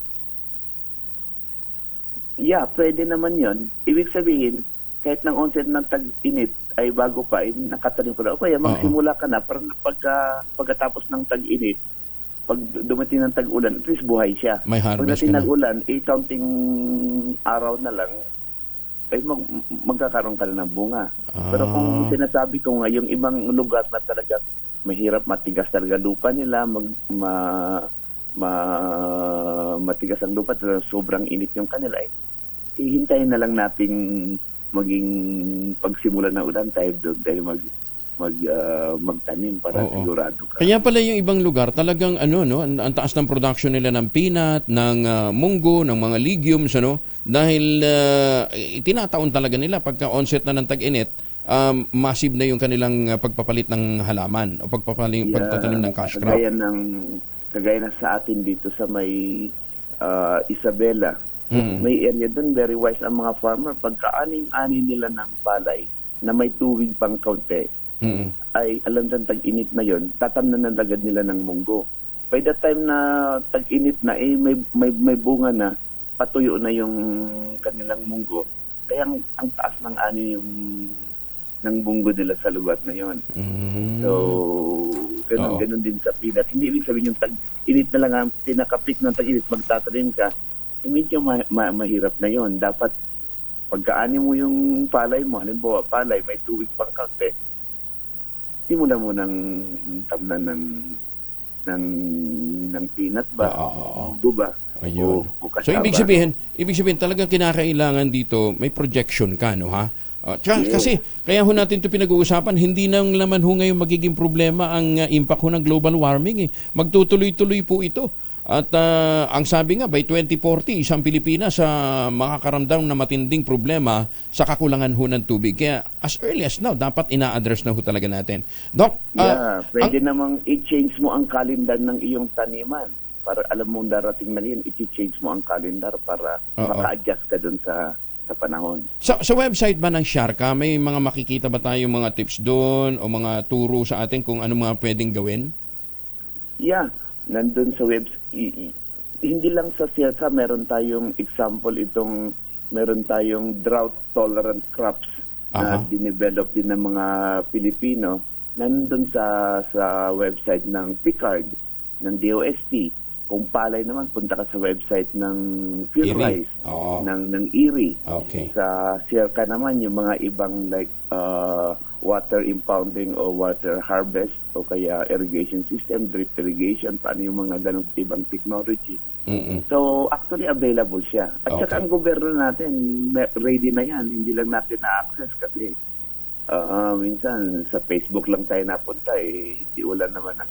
Yeah, pwede naman yun. Ibig sabihin, kahit ng onset ng tag-init ay bago pa, ay nakatanim ko na. O kaya magsimula ka na, para pagkatapos ng tag-init, pag dumating ng tag-ulan, at least buhay siya. May harvest pag ka na. nag-ulan, counting araw na lang, ay magkakaroon ka na ng bunga. Pero kung sinasabi ko nga, yung ibang lugar na talaga mahirap, matigas talaga lupa nila, matigas ang lupa, sobrang init yung kanila, ihintayin na lang nating maging pagsimula ng ulan tayo doon tayo magtanim para sigurado ka. Kaya pala yung ibang lugar talagang ang taas ng production nila ng peanut, ng munggo, ng mga legumes dahil tinataon talaga nila pagka onset na ng tag-init, massive na yung kanilang pagpapalit ng halaman o pagtatanim ng cash crop. Kagaya na sa atin dito sa may Isabela. May area doon, very wise ang mga farmer. Pagka-aning-ani nila ng palay na may tuwig pang kaunti, ay alam dyan tag-init na yon, tatamnan na agad nila ng munggo. By the time na tag-init na, may bunga na, patuyo na yung kanilang munggo. Kaya ang taas ng ani yung ng munggo nila sa lugar na yon. So, ganun din sa peanut. Hindi ibig sabihin yung tag-init na lang ang tinakapik ng tag-init, magtatanim ka, medyo mahirap na yon. Dapat pagkaani mo yung palay mo, halimbawa palay, may tuwig pang kaunti, simula mo ng tamnan ng peanut ba? Ba? Ayun. O So ibig sabihin talagang kinakailangan dito may projection ka, no ha? Kasi kaya ho natin ito pinag-uusapan, hindi nang naman ho ngayon magiging problema ang impact ho ng global warming. Magtutuloy-tuloy po ito. At ang sabi nga, by 2040, isang Pilipinas makakaramdam na matinding problema sa kakulangan ho ng tubig. Kaya as early as now, dapat ina-address na ho talaga natin. Doc, pwede namang i-change mo ang kalendar ng iyong taniman. Para alam mo darating na yun, i-change mo ang kalendar para maka-adjust ka dun sa panahon. Sa website ba ng Siarca, may mga makikita ba tayong mga tips doon o mga turo sa atin kung ano mga pwedeng gawin? Yeah, nandun sa website. Hindi lang sa Siarca, meron tayong example meron tayong drought-tolerant crops na dinevelop din ng mga Pilipino. Nandun sa website ng PICARD, ng DOST. Kung palay naman, punta ka sa website ng PhilRice, ng IRRI. Okay. Sa Siarca naman, yung mga ibang like water impounding o water harvest o kaya irrigation system, drip irrigation, paano yung mga ganong ibang technology. So, actually available siya. At saka ang gobyerno natin, ready na yan. Hindi lang natin na-access kasi minsan sa Facebook lang tayo napunta, hindi wala naman ang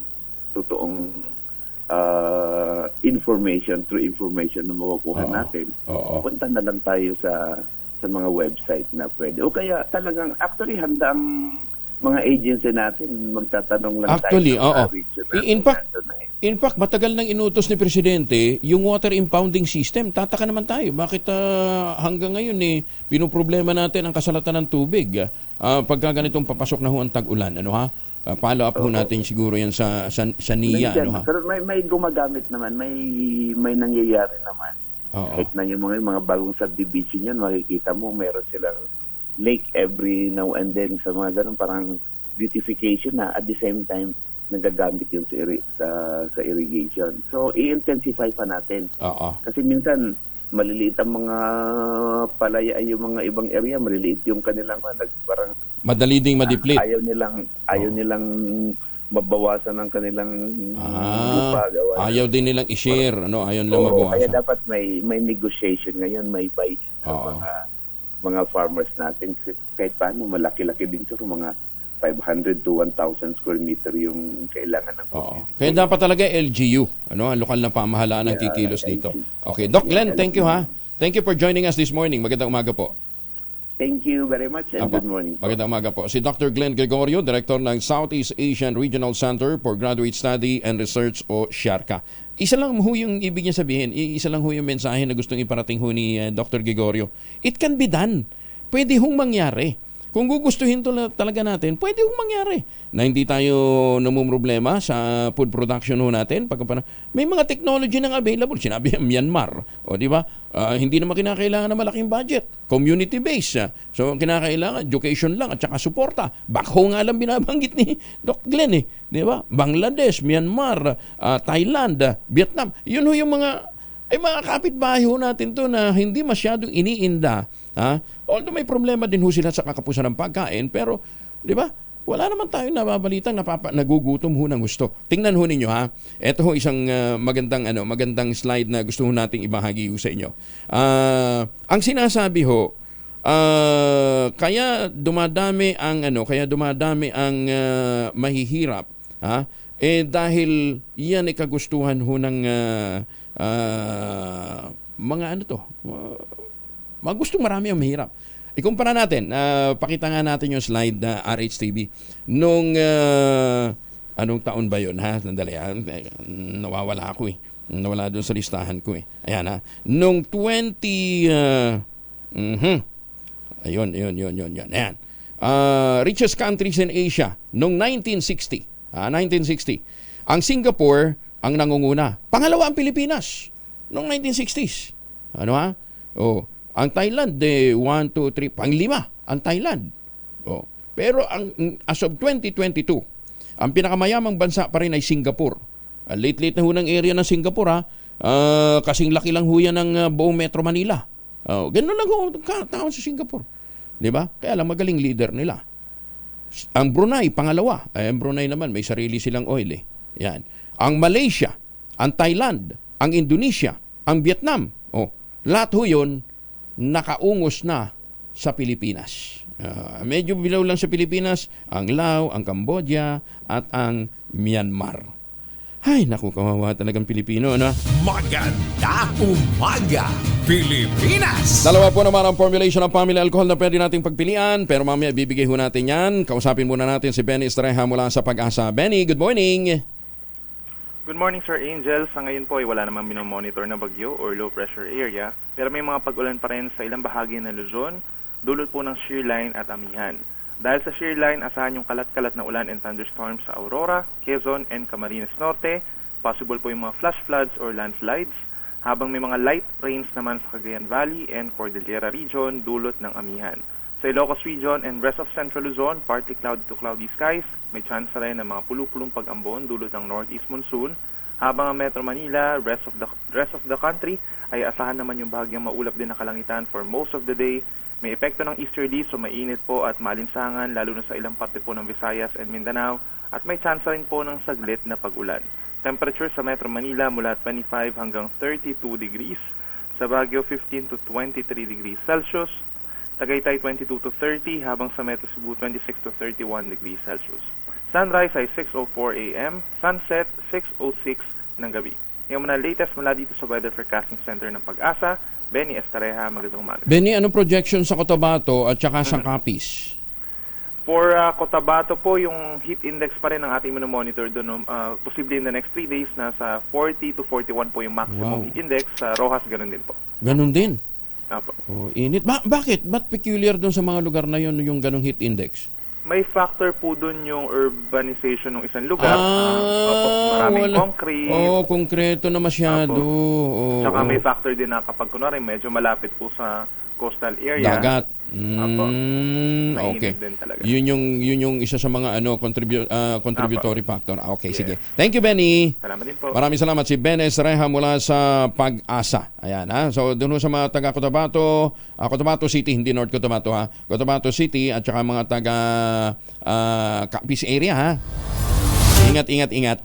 totoong information na makukuha natin. Punta na lang tayo sa mga website na pwede. O kaya talagang actually handa ang mga agency natin magtatanong lang actually, tayo. In fact, matagal nang inutos ni Presidente yung water impounding system. Tataka naman tayo. Bakit hanggang ngayon pinoproblema natin ang kasalatan ng tubig? Pagka ganitong papasok na ho ang tag-ulan. Follow up ho natin siguro yan sa NIA. Pero may gumagamit naman. May nangyayari naman. Kahit na yung mga bagong subdivision yan, makikita mo meron silang lake every now and then sa mga ganun, parang beautification na at the same time nagagamit yung sa irrigation. So, i-intensify pa natin. Kasi minsan, maliliit ang mga palaya ay yung mga ibang area, maliliit yung kanilang parang madali ding ma-deplete. Ayaw nilang mabawasan ng kanilang lupa. Ayaw din nilang i-share, ayaw nilang mabawasan. Kaya dapat may negotiation ngayon, may buy sa mga farmers natin. Kahit paano, malaki-laki din sir, mga 500 to 1,000 square meter yung kailangan ng Kaya dapat talaga LGU, ang lokal na pamahalaan ang kikilos dito. Okay, Doc Glenn, thank you ha. Thank you for joining us this morning. Magandang umaga po. Thank you very much and good morning. Magandang umaga po. Si Dr. Glenn Gregorio, Director ng Southeast Asian Regional Center for Graduate Study and Research o SHARCA. Isa lang ho yung ibig niya sabihin, isa lang ho yung mensahe na gustong iparating ho ni Dr. Gregorio. It can be done. Pwede hong mangyari. Kung gugustuhin to talaga natin, pwede hong mangyari. Na hindi tayo namumroblema sa food production ho natin. May mga technology nang available. Sinabi Myanmar. O di ba? Hindi naman kinakailangan ng malaking budget. Community-based. So, kinakailangan education lang at saka suporta. Backhoe nga lang binabanggit ni Doc Glenn Di ba? Bangladesh, Myanmar, Thailand, Vietnam. Yun ho yung mga kapitbahay ho natin to na hindi masyadong iniinda. Although may problema din ho sila sa kakapusan ng pagkain, pero, di ba, wala naman tayong nababalitang nagugutom ho ng gusto. Tingnan ho ninyo ha. Ito ho isang magandang slide na gusto ho nating ibahagi ho sa inyo. Ang sinasabi ho, kaya dumadami ang mahihirap, dahil yan ay kagustuhan ho ng mga gustong marami ang mahirap. Ikumpara natin, pakita nga natin yung slide na RHTV. Nung, anong taon ba yun? Nandali, nawawala ako Nawala doon sa listahan ko Ayan Nung 20... Ayun. Ayan. Richest countries in Asia. Nung 1960. 1960. Ang Singapore ang nangunguna. Pangalawa ang Pilipinas. Noong 1960s. Ang Thailand, 1, 2, 3, panglima ang Thailand. Pero as of 2022, ang pinakamayamang bansa pa rin ay Singapore. Late na ho ng area ng Singapore kasing laki lang ho yan ng buong Metro Manila. Ganun lang ho taon sa Singapore. Di ba? Kaya lang magaling leader nila. Ang Brunei, pangalawa. Ang Brunei naman, may sarili silang oil Yan. Ang Malaysia, ang Thailand, ang Indonesia, ang Vietnam. Lahat ho yun nakaungos na sa Pilipinas. Medyo bilaw lang sa Pilipinas, ang Laos, ang Cambodia, at ang Myanmar. Ay, naku, kawawa talagang Pilipino, Maganda umaga, Pilipinas! Dalawa po naman ang formulation ng family alcohol na pwede nating pagpilian, pero mamaya bibigay ho natin yan. Kausapin muna natin si Benny Estrella mula sa Pag-asa. Benny, good morning! Good morning, Sir Angel. Sa ngayon po ay wala namang minomonitor na bagyo or low pressure area, pero may mga pag-ulan pa rin sa ilang bahagi ng Luzon, dulot po ng shear line at amihan. Dahil sa shear line, asahan yung kalat-kalat na ulan and thunderstorms sa Aurora, Quezon, and Camarines Norte. Possible po yung mga flash floods or landslides, habang may mga light rains naman sa Cagayan Valley and Cordillera region, dulot ng amihan. Sa Ilocos region and rest of Central Luzon, partly cloudy to cloudy skies, may chance rin ng mga pulupulong pag-ambon dulot ng northeast monsoon, habang ang Metro Manila, rest of the country, ay asahan naman yung bahagyang maulap din na kalangitan for most of the day. May epekto ng easterly, so mainit po at malinsangan, lalo na sa ilang parte po ng Visayas and Mindanao, at may chance rin po ng saglit na pag-ulan. Temperature sa Metro Manila mula 25 hanggang 32 degrees, sa Baguio 15 to 23 degrees Celsius, Tagaytay 22 to 30, habang sa Metro Cebu 26 to 31 degrees Celsius. Sunrise ay 6:04 a.m., sunset 6:06 ng gabi. Yung mga latest mula dito sa Weather Forecasting Center ng Pag-asa, Benny Estrella, magandang umaga. Benny, anong projection sa Cotabato at saka sa Capiz? For Cotabato po, yung heat index pa rin ang ating monitor doon. Posible in the next 3 days, nasa 40 to 41 po yung maximum heat index. Sa Rojas, ganun din po. Ganun din? Apo. Init. Bakit? Ba't peculiar doon sa mga lugar na yun yung ganung heat index? May factor po doon yung urbanization ng isang lugar. Maraming concrete. Konkreto na masyado. Tsaka may factor din na kapag kunwari medyo malapit po sa coastal area. Dagat. Okay. Din talaga. Yun yung isa sa mga contributory factor. Okay, sige. Thank you, Benny. Salamat din po. Maraming salamat si Ben Estrella mula sa Pag-asa. Ayan So doon sa mga taga Cotabato, Cotabato City, hindi North Cotabato Cotabato City at saka mga taga Capiz area Ingat.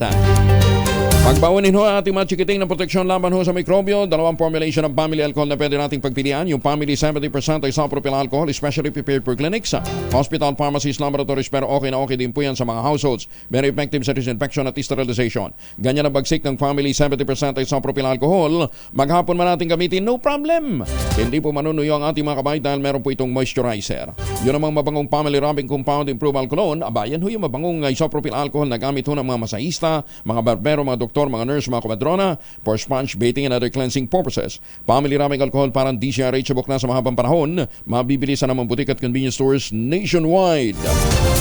Pagbaunin ho ang ating mga chikiting ng proteksyon laban ho sa mikrobyo, dalawang formulation ng family alcohol na pwede nating pagpilian. Yung family 70% isopropyl alcohol, especially prepared for clinics, hospital, pharmacies, laboratories, pero okay na okay din po yan sa mga households. Very effective sa disinfection at sterilization. Ganyan ang bagsik ng family 70% isopropyl alcohol. Maghapon man natin gamitin, no problem. Hindi po manunuyo ang ating mga kabay dahil meron po itong moisturizer. Yun namang mabangong family rubbing compound improved alcohol. Abayan ho yung mabangong isopropyl alcohol na gamit ho ng mga masahista, mga barbero, mga doktor, mga nurse, mga komadrona for sponge bathing and other cleansing purposes. Family rubbing alcohol parang DCRH book na sa mahabang panahon. Mabibili sa namang butik at convenience stores nationwide.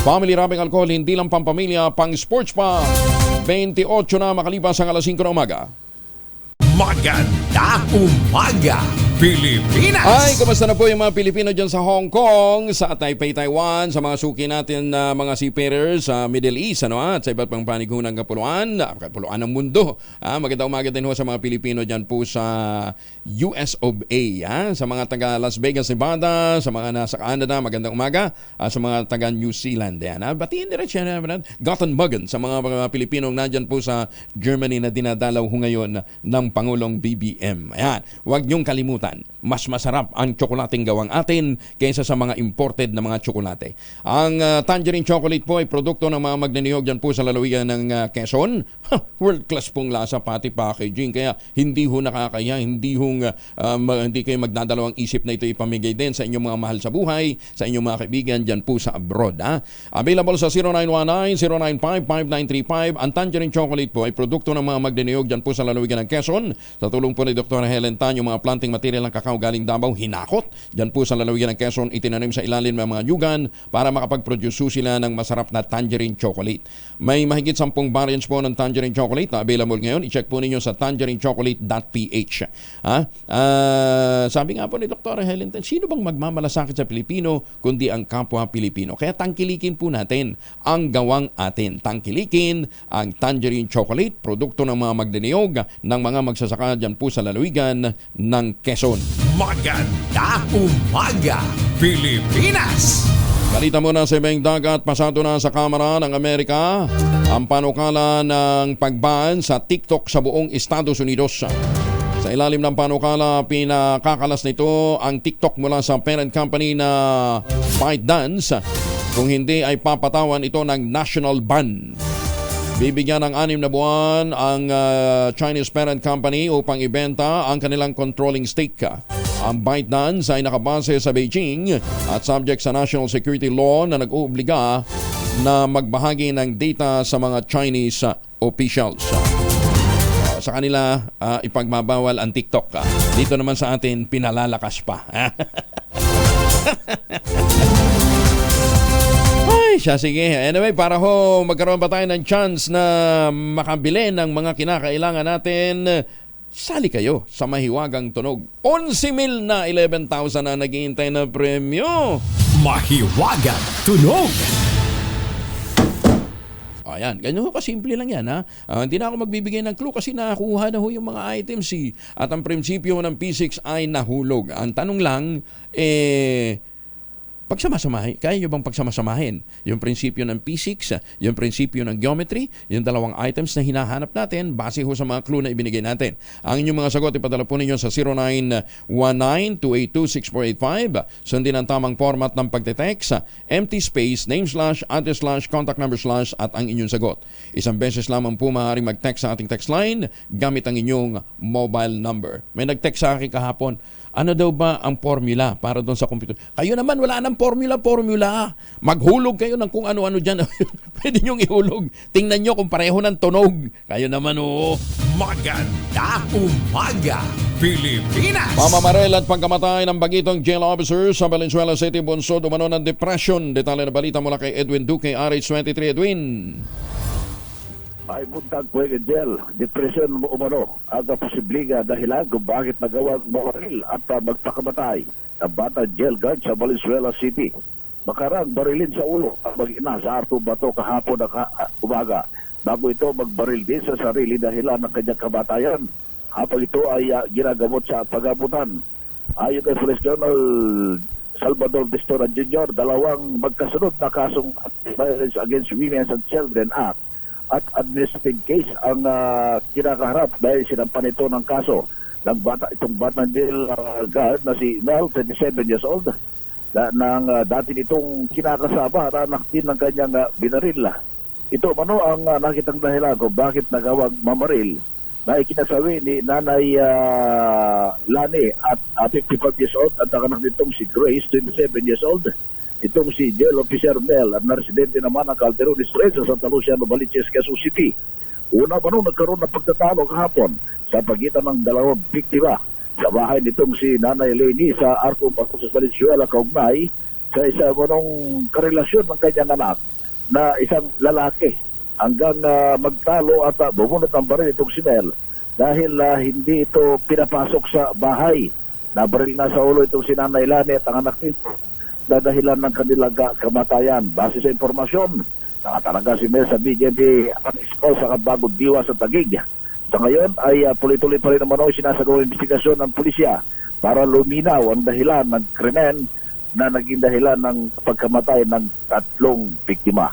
Family rubbing alcohol hindi lang pampamilya, pang sports pa. 28 na makalipas ang alas 5 ng umaga. Maganda umaga, Pilipinas! Ay, kamusta na po yung mga Pilipino dyan sa Hong Kong, sa Taipei, Taiwan, sa mga suki natin na mga seafarers sa Middle East, at sa iba't pang panig ng kapuluan ng mundo. Maganda umaga din ho sa mga Pilipino dyan po sa US of A, sa mga taga Las Vegas, Nevada, sa mga nasa Canada, magandang umaga, sa mga taga New Zealand. Batiin diretso yan, Gothenburg, sa mga Pilipinong nandyan po sa Germany na dinadalaw ho ngayon ng Pangulong BBM. Ayan, huwag niyong kalimutan, mas masarap ang tsokolating gawang atin kaysa sa mga imported na mga tsokolate. Ang tangerine chocolate po ay produkto ng mga magniniyog dyan po sa lalawigan ng Quezon. World class pong lasa, pati packaging. Kaya hindi ho nakakaya, hindi kayo magdadalawang isip na ito ipamigay din sa inyong mga mahal sa buhay, sa inyong mga kaibigan dyan po sa abroad. Available sa 0919-095-5935. Ang tangerine chocolate po ay produkto ng mga magniniyog dyan po sa lalawigan ng Quezon. Sa tulong po ni Dr. Helen Tan, yung mga planting material ng kakao galing Davao, hinakot dyan po sa lalawigan ng Quezon, itinanim sa ilalim ng mga yugan para makapag-produce sila ng masarap na tangerine chocolate. May mahigit 10 variants po ng tangerine chocolate na available ngayon. I-check po ninyo sa tangerinechocolate.ph. Sabi nga po ni Dr. Helen Tan, sino bang magmamalasakit sa Pilipino kundi ang kapwa Pilipino? Kaya tangkilikin po natin ang gawang atin. Tangkilikin ang tangerine chocolate, produkto ng mga magdiniyog ng mga magsasaka dyan po sa lalawigan ng Quezon. Maganda umaga, Pilipinas! Balita muna sa ibang dagat, pasado na sa Kamara ng Amerika ang panukala ng pagban sa TikTok sa buong Estados Unidos. Sa ilalim ng panukala, pinakakalas nito ang TikTok mula sa parent company na ByteDance. Kung hindi ay papatawan ito ng national ban. Bibigyan ng 6 na buwan ang Chinese parent company upang ibenta ang kanilang controlling stake. Ang ByteDance ay nakabase sa Beijing at subject sa national security law na nag-uubliga na magbahagi ng data sa mga Chinese officials. Sa kanila, ipagmabawal ang TikTok. Dito naman sa atin, pinalalakas pa. Siya, sige. Anyway, para ho magkaroon pa tayo ng chance na makabili ng mga kinakailangan natin, sali kayo sa Mahiwagang Tunog. 11,000 na 11,000 na naghihintay na premyo. Mahiwagang Tunog! Ayan, ganyan ho kasimple lang yan. Hindi na ako magbibigay ng clue kasi nakakuha na ho yung mga items. At ang prinsipyo ng P6 ay nahulog. Ang tanong lang, pagsamasamahin, kaya nyo bang pagsamasamahin yung prinsipyo ng P6, yung prinsipyo ng geometry, yung dalawang items na hinahanap natin base ho sa mga clue na ibinigay natin. Ang inyong mga sagot ipadala po ninyo sa 0919-282-6485. Sundin ang tamang format ng pagte-text, empty space, name slash, address slash, contact number slash at ang inyong sagot. Isang beses lamang po maaaring mag-text sa ating text line gamit ang inyong mobile number. May nag-text sa akin kahapon, ano daw ba ang formula para doon sa computer? Kayo naman, wala nang formula. Maghulog kayo ng kung ano-ano dyan. Pwede nyong ihulog. Tingnan nyo kung pareho ng tunog. Kayo naman, Maganda umaga, Pilipinas! Pamamaril at pagkamatay ng bagitong jail officer sa Valenzuela City, bunsod umano ng depression. Detalye na balita mula kay Edwin Duque, RH23. Edwin. Ay buntag po yung jail, depression mo umano ang posibleng dahilan kung bakit nagawang mawaril at magpakamatay ang bata jail guard sa Valenzuela City. Makarang barilin sa ulo ang mag-ina sa Arto Bato kahapon na umaga bago ito magbaril din sa sarili dahilan ng kanyang kamatayan habang ito ay ginagamot sa pagamutan. Ayon kay Police Colonel Salvador Destora Jr., dalawang magkasunod na kasong Violence Against Women and Children Act at administrative case ang kinakaharap dahil sinampan ito ng kaso ng itong batang guard na si Mel, 27 years old, ng dati nitong kinakasama at anak din ng kanyang binaril. Ito mano ang nakitang dahilan kung bakit nagawang mamaril na ikinasawi ni Nanay Lani at 55 years old at ang anak nitong si Grace, 27 years old. Itong si Jail Officer Mel at na residente naman ng Calderon District sa Santa Lucia, Novaliches, Quezon City. Una pa nung nagkaroon ng pagtatalo kahapon sa pagitan ng dalawang biktima sa bahay nitong si Nanay Leni sa Arco Pastos Valenzuela, kaugnay sa isa manong karelasyon ng kanyang anak na isang lalaki hanggang magtalo at bumunot ang baril itong si Mel dahil hindi ito pinapasok sa bahay. Nabaril na sa ulo itong si Nanay Lani at ang anak nito na dahilan ng kanilang kamatayan. Base sa impormasyon, nakatalaga si Mel sa BJB School sa Kabagong Diwa sa Taguig. Sa ngayon ay tuloy-tuloy pa rin naman sinasagawang investigasyon ng pulisya para luminaw ang dahilan ng krimen na naging dahilan ng pagkamatay ng 3 biktima.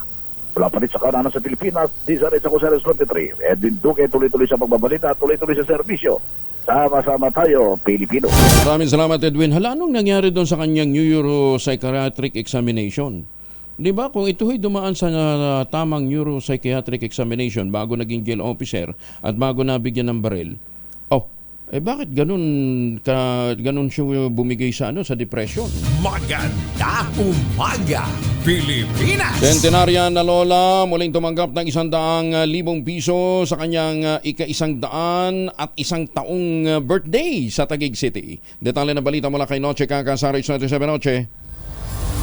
Wala pa rin sa kanan sa Pilipinas, di sa rin sa Kusares 23. Edwin Duque, tuloy-tuloy sa pagbabalita, tuloy-tuloy sa serbisyo. Sama-sama tayo, Pilipino. Maraming salamat, Edwin. Hala, anong nangyari doon sa kanyang neuropsychiatric examination? Di ba kung ito'y dumaan sa tamang neuropsychiatric examination bago naging jail officer at bago nabigyan ng baril, bakit ganun siya bumigay sa depression? Maganda umaga, Pilipinas! Centenarian na lola muling tumanggap ng 100,000 piso sa kanyang ika-100 at 1 taong birthday sa Taguig City. Detalye na balita mula kay Noche Kakasari, 97 Noche.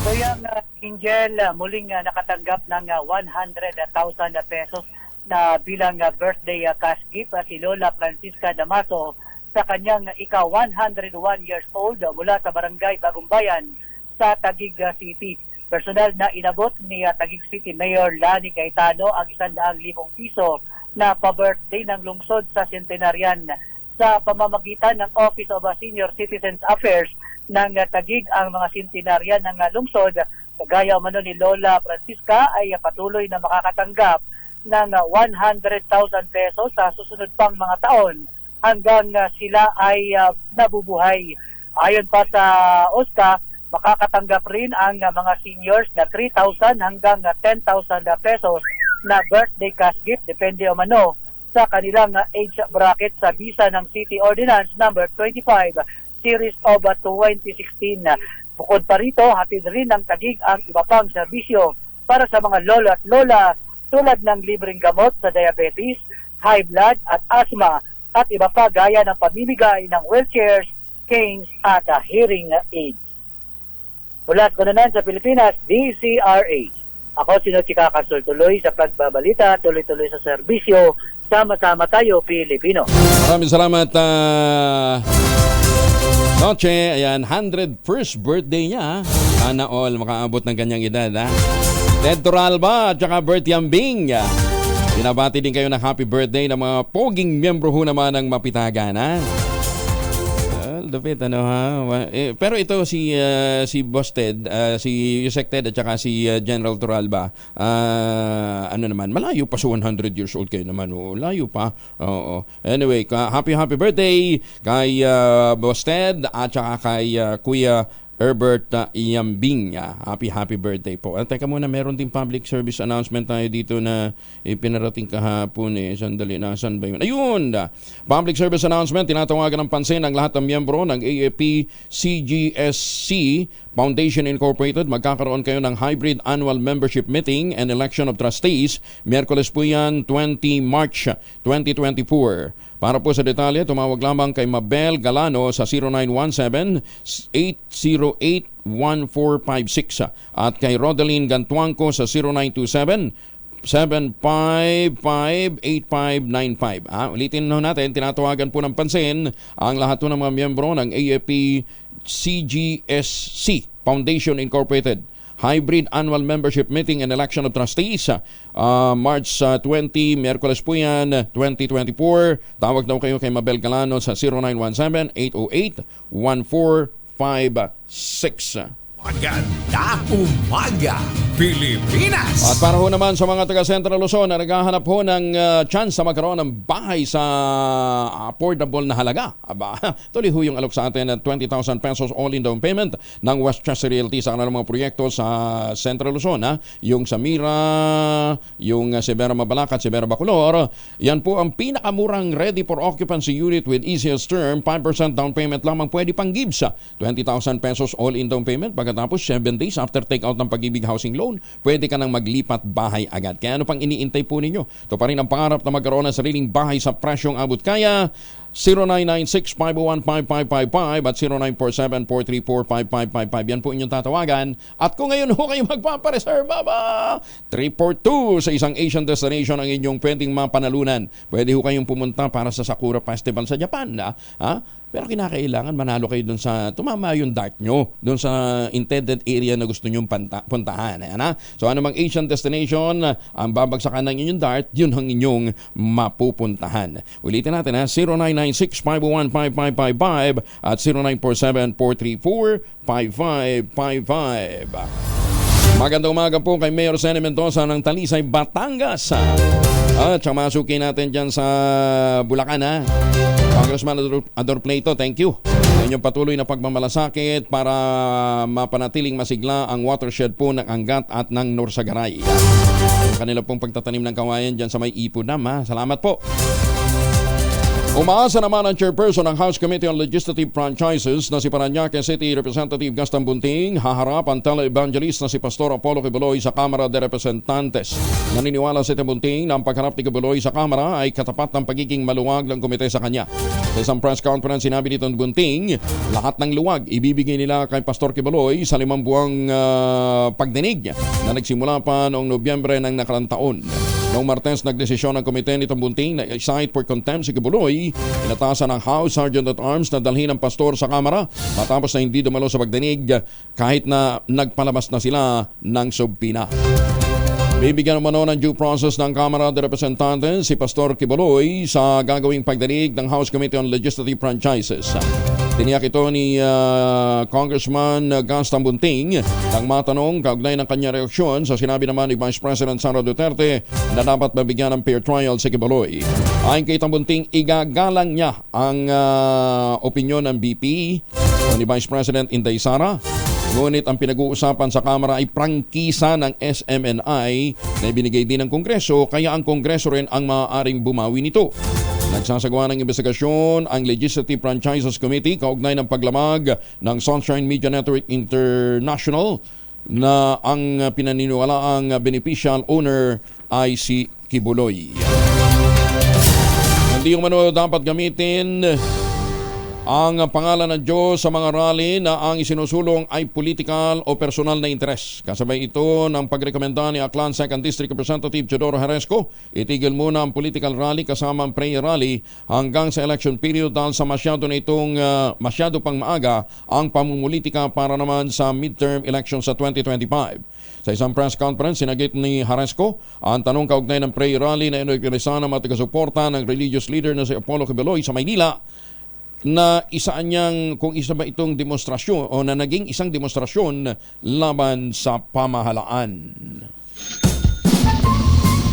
So yung Angel muling nakatanggap ng 100,000 pesos na bilang birthday cash gift si Lola Francisca Damaso sa kanyang ika-101 years old mula sa Barangay Bagong Bayan sa Taguig City. Personal na inabot ni Taguig City Mayor Lani Cayetano ang 100,000 piso na pa-birthday ng lungsod sa Centenarian sa pamamagitan ng Office of Senior Citizens Affairs ng Taguig. Ang mga Centenarian ng lungsod, kagaya umano ni Lola Francisca, ay patuloy na makakatanggap ng 100,000 pesos sa susunod pang mga taon hanggang sila ay nabubuhay. Ayon pa sa OSCA, makakatanggap rin ang mga seniors na 3,000 hanggang 10,000 pesos na birthday cash gift depende umano sa kanilang age bracket sa bisa ng City Ordinance number 25 Series of 2016. Bukod pa rito, hatid rin ng Taguig ang iba pang serbisyo para sa mga lolo at lola tulad ng libreng gamot sa diabetes, high blood at asthma at iba pa gaya ng pamimigay ng wheelchairs, canes at hearing aids. Mula sa Kunanan sa Pilipinas, DCRH. Ako si Noche Kakasol, tuloy sa pagbabalita, tuloy-tuloy sa serbisyo. Sama-sama tayo, Pilipino. Maraming salamat, Noche. Ayan, 101st birthday niya. Sana all makaabot ng kanyang edad. Ted Toralba at saka Bert Yambing. Binabati din kayo ng happy birthday ng mga poging miyembro ho naman ng Mapitagan. Lupit, pero ito si Boss Ted, si Yusek Ted at saka si General Toralba, naman, malayo pa sa 100 years old kayo naman. Layo pa. Anyway, happy birthday kay Boss Ted at saka kay Kuya Herbert Yambing. Happy birthday po. Teka muna, meron din public service announcement tayo dito na pinarating kahapon. Sandali, nasan ba yun? Ayun! Public service announcement, tinatawagan ng pansin ang lahat ng miyembro ng AFP CGSC Foundation Incorporated. Magkakaroon kayo ng hybrid annual membership meeting and election of trustees. Miyerkules po yan, 20 March 2024. Para po sa detalye, tumawag lamang kay Mabel Galano sa 0917-808-1456 at kay Rodeline Gantuangco sa 0927-755-8595. Ulitin natin, tinatawagan po ng pansin ang lahat po ng mga miyembro ng AFP CGSC Foundation Incorporated. Hybrid Annual Membership Meeting and Election of Trustees. March 20, Miyerkules po yan, 2024. Tawag daw kayo kay Mabel Galano sa 0917-808-1456. Maganda umaga, Pilipinas! At para ho naman sa mga taga Central Luzon na naghahanap ho ng chance na magkaroon ng bahay sa affordable na halaga. Aba, tuloy ho yung alok sa atin at 20,000 pesos all-in down payment ng Westchester Realty sa kanilang mga proyekto sa Central Luzon. Yung sa Mira, yung Severa Mabalacat, Severa Bacolor. Yan po ang pinakamurang ready for occupancy unit with easiest term. 5% down payment lamang pwede pang give sa 20,000 pesos all-in down payment. Pagkatapos 7 days after take-out ng Pag-ibig Housing Loan, pwede ka nang maglipat bahay agad. Kaya ano pang iniintay po ninyo? Ito pa rin ang pangarap na magkaroon ng sariling bahay sa presyong abot kaya. 0996-501-5555 at 0947-434-5555. Yan po inyong tatawagan. At kung ngayon ho kayo magpapareserva ba, 342 sa isang Asian destination ang inyong pwedeng mapanalunan. Pwede ho kayong pumunta para sa Sakura Festival sa Japan. Pero kinakailangan manalo kayo dun sa, tumama yung dart nyo, dun sa intended area na gusto nyong puntahan. So anumang Asian destination, ang babagsakan ng inyong dart, yun ang inyong mapupuntahan. Ulitin natin 0996-501-5555 at 0947-434-5555. Magandang umaga po kay Mayor Senny Mendoza ng Talisay, Batangas. At masukin natin dyan sa Bulacan. Congressman Ador Plato, thank you sa inyong patuloy na pagmamalasakit para mapanatiling masigla ang watershed po ng Angat at ng Norsagaray. Ang kanila pong pagtatanim ng kawayan dyan sa may Ipo Dam. Salamat po. Umaasa naman ang chairperson ng House Committee on Legislative Franchises na si Parañaque City Representative Gaston Bunting haharap ang tele-evangelist na si Pastor Apollo Kibuloy sa Kamara de Representantes. Naniniwala si Bunting na ang pagharap ni Kibuloy sa Kamara ay katapat ng pagiging maluwag ng komite sa kanya. Sa isang press conference, sinabi nito ng Bunting, lahat ng luwag ibibigay nila kay Pastor Kibuloy sa 5 buwang pagdinig na nagsimula pa noong Nobyembre ng nakaraang taon. Noong Martes, nagdesisyon ng komite nitong Bunting na i-cite for contempt si Kibuloy. Inatasan ng House Sergeant at Arms na dalhin ang pastor sa Kamara matapos na hindi dumalo sa pagdinig kahit na nagpalabas na sila ng subpina. Bibigyan naman ng due process ng Kamara de Representantes si Pastor Kibuloy sa gagawing pagdinig ng House Committee on Legislative Franchises. Tiniyak ito ni Congressman Gaston Bunting nang matanong kaugnay ng kanyang reaksyon sa sinabi naman ni Vice President Sara Duterte na dapat mabigyan ng fair trial si Kibuloy. Ayon kay Bunting, igagalang niya ang opinyon ng BP o ni Vice President Inday Sara. Ngunit ang pinag-uusapan sa Kamara ay prangkisa ng SMNI na ibinigay din ng Kongreso, kaya ang Kongreso rin ang maaaring bumawi nito. Nagsasagawa ng investigasyon ang Legislative Franchises Committee kaugnay ng paglamag ng Sunshine Media Network International na ang pinaniniwalaang beneficial owner ay si Kibuloy. Hindi umano dapat gamitin ang pangalan ng Diyos sa mga rally na ang isinusulong ay political o personal na interes. Kasabay ito ng pagrekomenda ni Aklan 2nd District Representative Teodoro Haresco, itigil muna ang political rally kasama ang prayer rally hanggang sa election period dahil sa masyado pang maaga ang pamumulitika para naman sa midterm election sa 2025. Sa isang press conference, sinagit ni Haresco ang tanong kaugnay ng prayer rally na inorganisa ng mga taga-suporta ng religious leader na si Apollo Kibuloy sa Maynila na kung isa ba itong demonstrasyon o na naging isang demonstrasyon laban sa pamahalaan.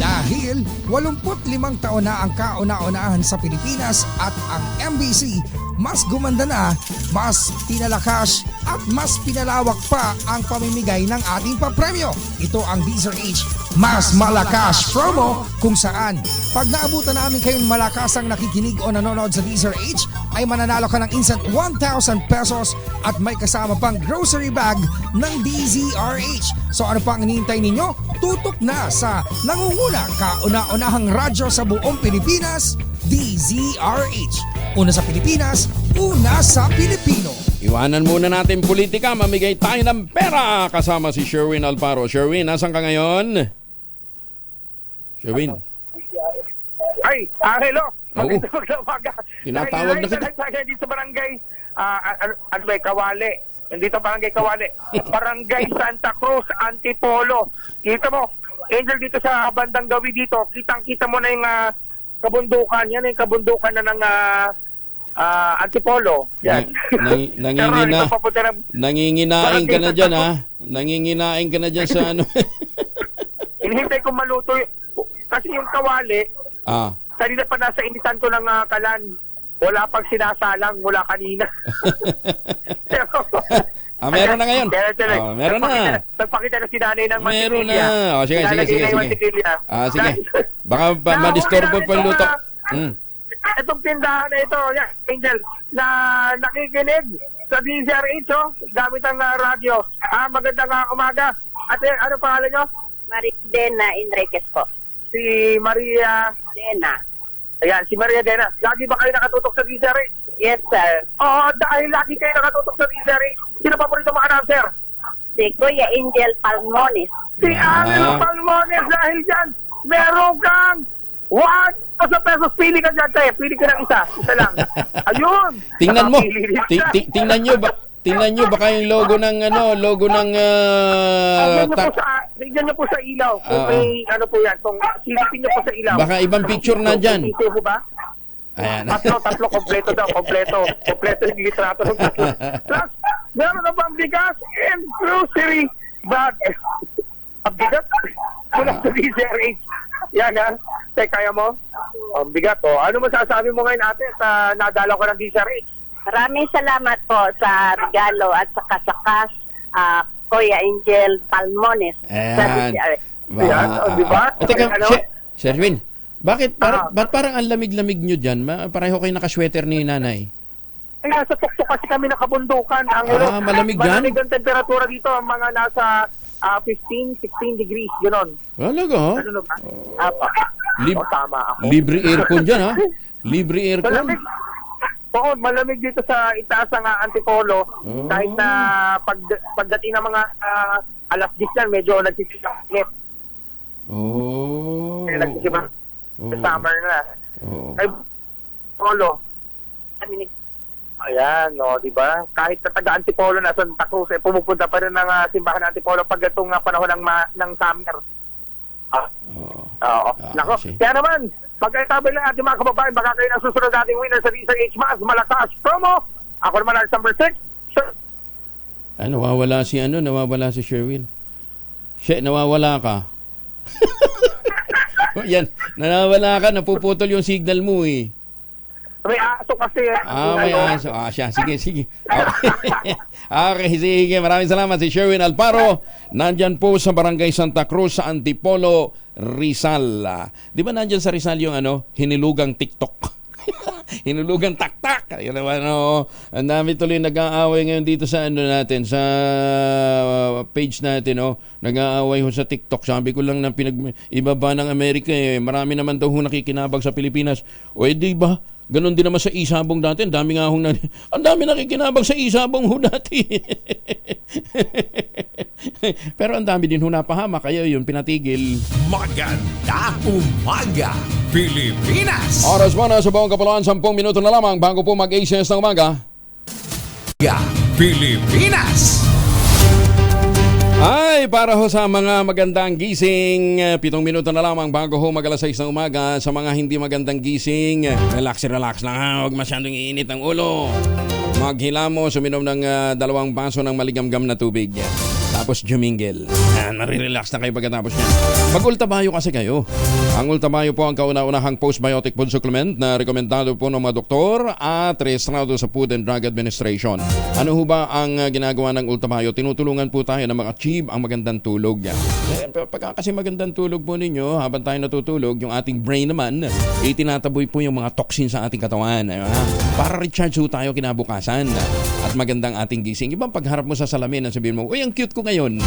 Dahil 85 taon na ang kauna-unahan sa Pilipinas at ang MBC mas gumanda na, mas pinalakas at mas pinalawak pa ang pamimigay ng ating papremyo. Ito ang DZRH Mas Malakas promo kung saan pag naabutan namin kayong malakas ang nakikinig o nanonood sa DZRH ay mananalo ka ng instant 1,000 pesos at may kasama pang grocery bag ng DZRH. So ano pang hinihintay ninyo? Tutok na sa nangunguna kauna-unahang radyo sa buong Pilipinas, DZRH. Una sa Pilipinas, una sa Pilipino. Iwanan muna natin politika, mamigay tayo ng pera kasama si Sherwin Alparo. Sherwin, nasan ka ngayon? Sherwin. Ay, hello. Magandang umaga. Tinatawag na kita. Dito sa barangay, Kawali. Dito barangay Kawali. Barangay Santa Cruz, Antipolo. Kita mo, Angel, dito sa bandang gawi dito, kitang-kita mo na yung kabundukan. Yan yung kabundukan na ng Antipolo. Yan. Nanginginain ka na dyan, ha? Nanginginain ka na dyan sa ano? Hinihintay kong maluto. Kasi yung kawali, kanina pa nasa initan ko ng kalan. Wala pang sinasalang mula kanina. Meron na ngayon. Meron na. Nagpakita na si nanay ng mantikilya. Meron na. Sige. Sige. Baka ma-disturbo pa yung luto. Itong tindahan na ito, Angel, na nakikinig sa DZRH, gamit ang radyo. Magandang umaga. Ate, ano pangalan nyo? Maria Dena Enriquez po. Si Maria Dena. Ayan, si Maria Dena. Lagi ba kayo nakatutok sa DZRH? Yes, sir. Oo, dahil lagi kayo nakatutok sa DZRH. Sino pa po rito mga announcer? Si Kuya Angel Palmones. Si Angel Palmones, dahil dyan, meron kang 1,000 pesos. Pili ka dyan, te. Pili ka ng isa. Isa lang. Ayun. Tingnan mo. Tingnan nyo baka yung logo ng tingnan nyo po sa ilaw. Kung may ano po yan. Kung silipin nyo po sa ilaw. Baka ibang picture na dyan. Ito po ba? Ayan. Tatlo, kompleto daw. Kompleto yung litrato ng tatlo. Plus, meron na bang bigas and grocery bag? Ang bigat? Mula sa DZRH. Yan, ha? Kaya mo? Ang bigat, Ano masasabi mo ngayon, ate, at nadalaw ka ng DZRH? Maraming salamat po sa regalo at sa kasakas, Kuya Angel Palmones. Ayan. Diba? Teka, Sherwin, ba't parang ang lamig-lamig nyo dyan? Pareho kayo nakasweater ni nanay. Nasa tuktok kasi kami nakabundukan. Malamig dyan? Malamig ang temperatura dito, mga nasa 15, 16 degrees, gano'n. Talaga? Ano ba? Tama ako. Libre aircon dyan, ha? Libre aircon. Oo, malamig dito sa itaas ng Antipolo. Kahit na pagdating ng mga alas 10 yan, medyo nagsisikap. Nagsisikap. Summer na. Ay, Polo. Ayan, di ba? Kahit sa taga-Antipolo na Santa Cruz, pumupunta pa rin ng simbahan ng Antipolo pag itong panahon ng summer. Nako, kaya naman, pagkaitabay ng ating mga kababayan, baka kayo ang susunod nating winner sa DZRH Mas Malakas promo. Ako naman ang number 6. Nawawala si Sherwin. Nawawala ka. Yan, nawawala ka, napuputol yung signal mo eh. May aso kasi. May aso. Siya. Sige. Okay, sige. Maraming salamat si Sherwin Alparo. Nandyan po sa Barangay Santa Cruz sa Antipolo, Rizal. Di ba nandyan sa Rizal yung hinilugang TikTok? Hinulugang tak-tak. Ang dami tuloy nag-aaway ngayon dito sa natin, sa page natin, nag-aaway ho sa TikTok. Sabi ko lang na ibaba ng Amerika marami naman daw ho nakikinabang sa Pilipinas. Di ba? Ganon din naman sa isabong dati. Ang dami nakikinabang sa isabong ho dati. Pero ang dami din ho napahama, kaya yun pinatigil. Maganda umaga, Pilipinas! Oras mo na sa buong kapaluan, 10 minuto na lamang bago po mag-ACS ng umaga. Pilipinas! Ay, para ho sa mga magandang gising, 7 minuto na lamang bago ho mag-alas 6 ng umaga. Sa mga hindi magandang gising, relax lang ha, huwag masyadong iinit ang ulo. Maghilamos, uminom ng 2 baso ng maligamgam na tubig. Tapos jumingil. Marirelax na kayo pagkatapos niya. Mag-ultabayo kasi kayo. Ang ultabayo po ang kauna-unahang postbiotic food supplement na rekomendado po ng mga doktor at rehistrado sa Food and Drug Administration. Ano ho ba ang ginagawa ng ultabayo? Tinutulungan po tayo na mag-achieve ang magandang tulog. Pagka kasi magandang tulog po ninyo, habang tayo natutulog, yung ating brain naman, itinataboy po yung mga toxin sa ating katawan. Para recharge ho tayo kinabukasan at magandang ating gising. Ibang pagharap mo sa salamin at sabihin mo, uy, ang cute ko ngayon.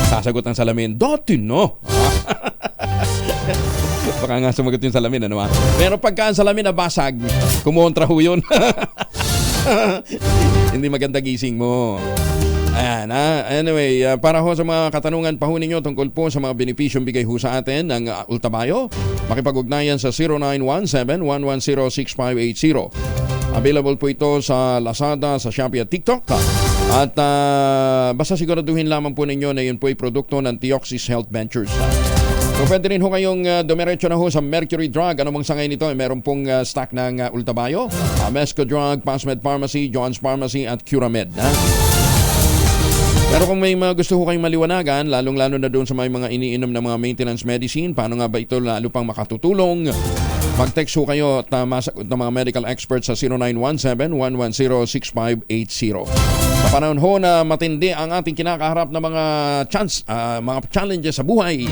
Sasagot ang salamin, dati no. Baka nga sumagot yung salamin, Pero pagka ang salamin nabasag, kumontra ho yun. Hindi maganda gising mo. Ayan, anyway, para ho sa mga katanungan pa ho ninyo tungkol po sa mga benepisyong bigay ho sa atin ng Ultabayo, makipag-ugnayan sa 0917-110-6580. Available po ito sa Lazada, sa Shopee at TikTok. At basta siguraduhin lamang po ninyo na yun po ay produkto ng Theoxis Health Ventures. So pwede rin ho kayong dumiretso na ho sa Mercury Drug. Ano mong sangay nito? Meron pong stock ng Ultabayo, Mesco Drug, Pasmed Pharmacy, John's Pharmacy at Curamed. Pero kung may mga gusto ho kayong maliwanagan, lalong-lalo na doon sa may mga iniinom na mga maintenance medicine, paano nga ba ito lalo pang makatutulong? Mag-text ho kayo at masagot ng mga medical experts sa 0917-110-6580. Sa panahon ho na matindi ang ating kinakaharap na mga mga challenges sa buhay,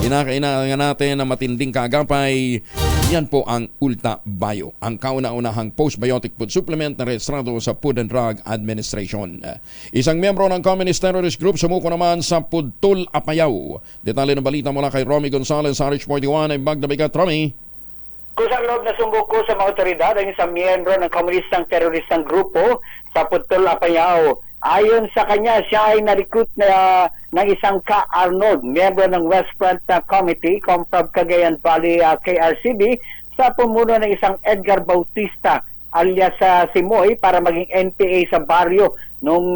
kinakailangan natin ng matinding kaagapay. Yan po ang Ultabayo, ang kauna-unahang postbiotic food supplement na rehistrado sa Food and Drug Administration. Isang miyembro ng Communist Terrorist Group sumuko naman sa Pudtul, Apayao. Detalye ng balita mula kay Romy Gonzalez, RH41, ay Magdabigat. Romy. Kusang loob na sumbuko sa mga otoridad ang isang miyembro ng komunistang teroristang grupo sa Pudtul, Apayao. Ayon sa kanya, siya ay na-recruit ng isang Ka Arnold, miyembro ng West Front Committee, Confab Cagayan Valley KRCB, sa pumuno ng isang Edgar Bautista alias Simoy para maging NPA sa baryo noong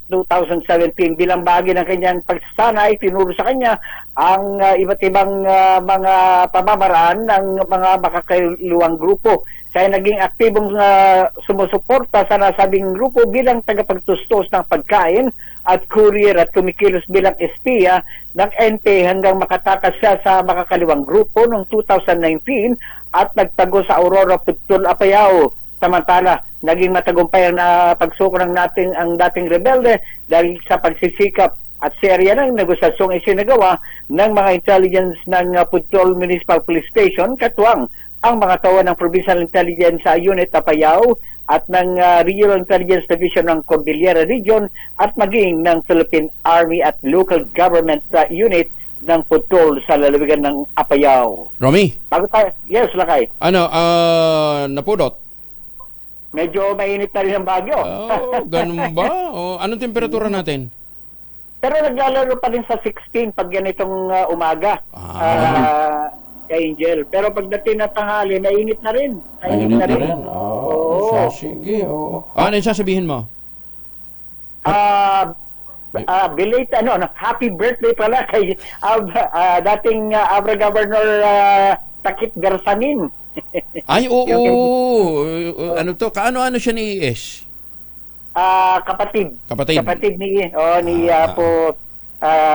2017. Bilang bahagi ng kanyang pagsasanay, tinuro sa kanya ang iba't ibang mga pamamaraan ng mga makakailuwang grupo. Siya ay naging aktibong sumusuporta sa nasabing grupo bilang tagapagtustos ng pagkain at courier at kumikilos bilang espiya ng NPA hanggang makatakas siya sa makakaliwang grupo noong 2019 at nagtago sa Aurora, Pudtul, Apayao. Samantala, naging matagumpay ang pagsuko ng ang dating rebelde dahil sa pagsisikap at serya ng negosasyong isinagawa ng mga intelligence ng Pudtul Municipal Police Station, katuwang ang mga tawa ng Provincial Intelligence Unit Apayao at ng Regional Intelligence Division ng Cordillera Region at maging ng Philippine Army at Local Government Unit ng Pudtul sa lalawigan ng Apayao. Romy? Yes, Lakay. Napudot? Medyo mainit na rin ang bagyo. Ganun ba? Anong temperatura natin? Pero naglalaro pa din sa 16 pag ganitong umaga. Angel. Pero pagdating na tanghali, mainit na rin. Mainit na rin. Sige. Ano yung sasabihin mo? Belated, happy birthday pala kay dating Abra Governor Takip Garsanin. Ay, oo. Ano to? Kaano-ano siya ni Ies? Kapatid. Kapatid ni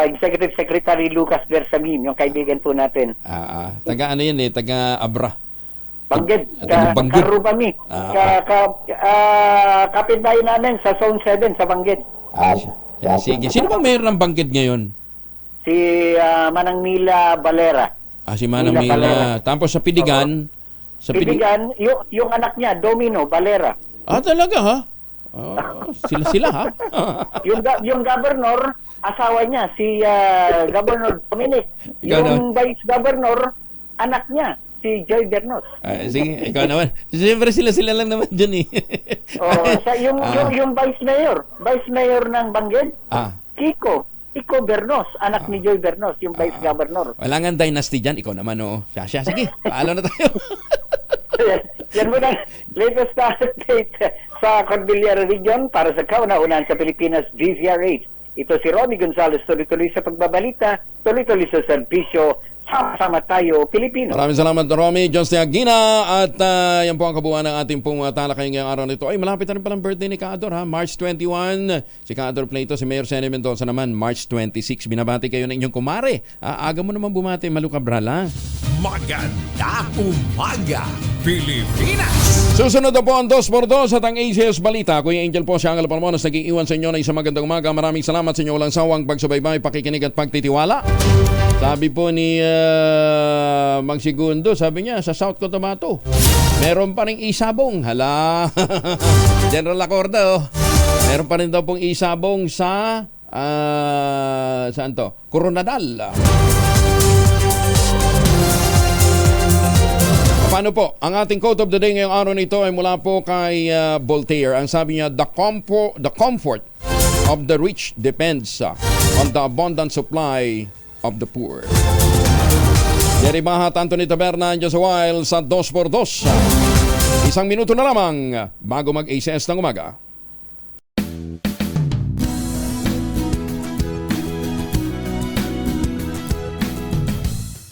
Executive Secretary Lucas Bersamin, yung kaibigan po natin. Taga ano yan taga Abra. Bangged. Karubami. Kapitbahay namin sa Zone 7 sa Bangged. Sige. Sino bang mayor ng Bangged ngayon? Si Manang Mila Valera. Si Manang Mila. Tapos sa Piligan. Sa Piligan, yung anak niya, Domino Valera. Talaga ha? Sila ha? yung governor, asawa niya, si Governor Dominic. Yung vice governor, anak niya, si Joy Bernos. Sige, ikaw naman. Siyempre sila lang naman dyan yung vice mayor ng Bangged, Kiko Bernos, anak ni Joy Bernos, yung vice governor. Wala nga dynasty dyan, ikaw naman Siya, sige, paalo na tayo. Yan muna, latest update sa Cordillera Region para sa kauna-unahan sa Pilipinas, DZRH. Ito si Romy Gonzalez, tuloy-tuloy sa pagbabalita, tuloy-tuloy sa serbisyo, sama-sama tayo, Pilipino. Maraming salamat, Romy. John Stiagina. At yan po ang kabuuan ng ating pong talakay ngayong araw nito. Ay, malapit na rin palang birthday ni Kaador, ha? March 21. Si Kaador Plato, si Mayor Sene Mendoza naman, March 26. Binabati kayo ng inyong kumare. Aga mo naman bumati, Malu Cabral, ha? Maganda umaga, Pilipinas! Susunod na po ang 2x2 at ang ACS Balita. Kuya Angel po, siya ang Alparmonas, nag-iiwan sa inyo na isang magandang umaga. Maraming salamat sa inyo walang sawang pagsubaybay, pakikinig at pagtitiwala. Sabi po ni Mang Segundo, sabi niya, sa South Cotabato, meron pa rin isabong. Hala, General Acorda, meron pa rin daw pong isabong sa, saan to? Coronadal. Paano po? Ang ating quote of the day ngayong araw nito ay mula po kay Voltaire. Ang sabi niya, the comfort of the rich depends on the abundant supply of the poor. Jerry Bahat, Anthony Taberna, Diyos Wild sa 2x2. Isang minuto na lamang bago mag-ACS ng umaga.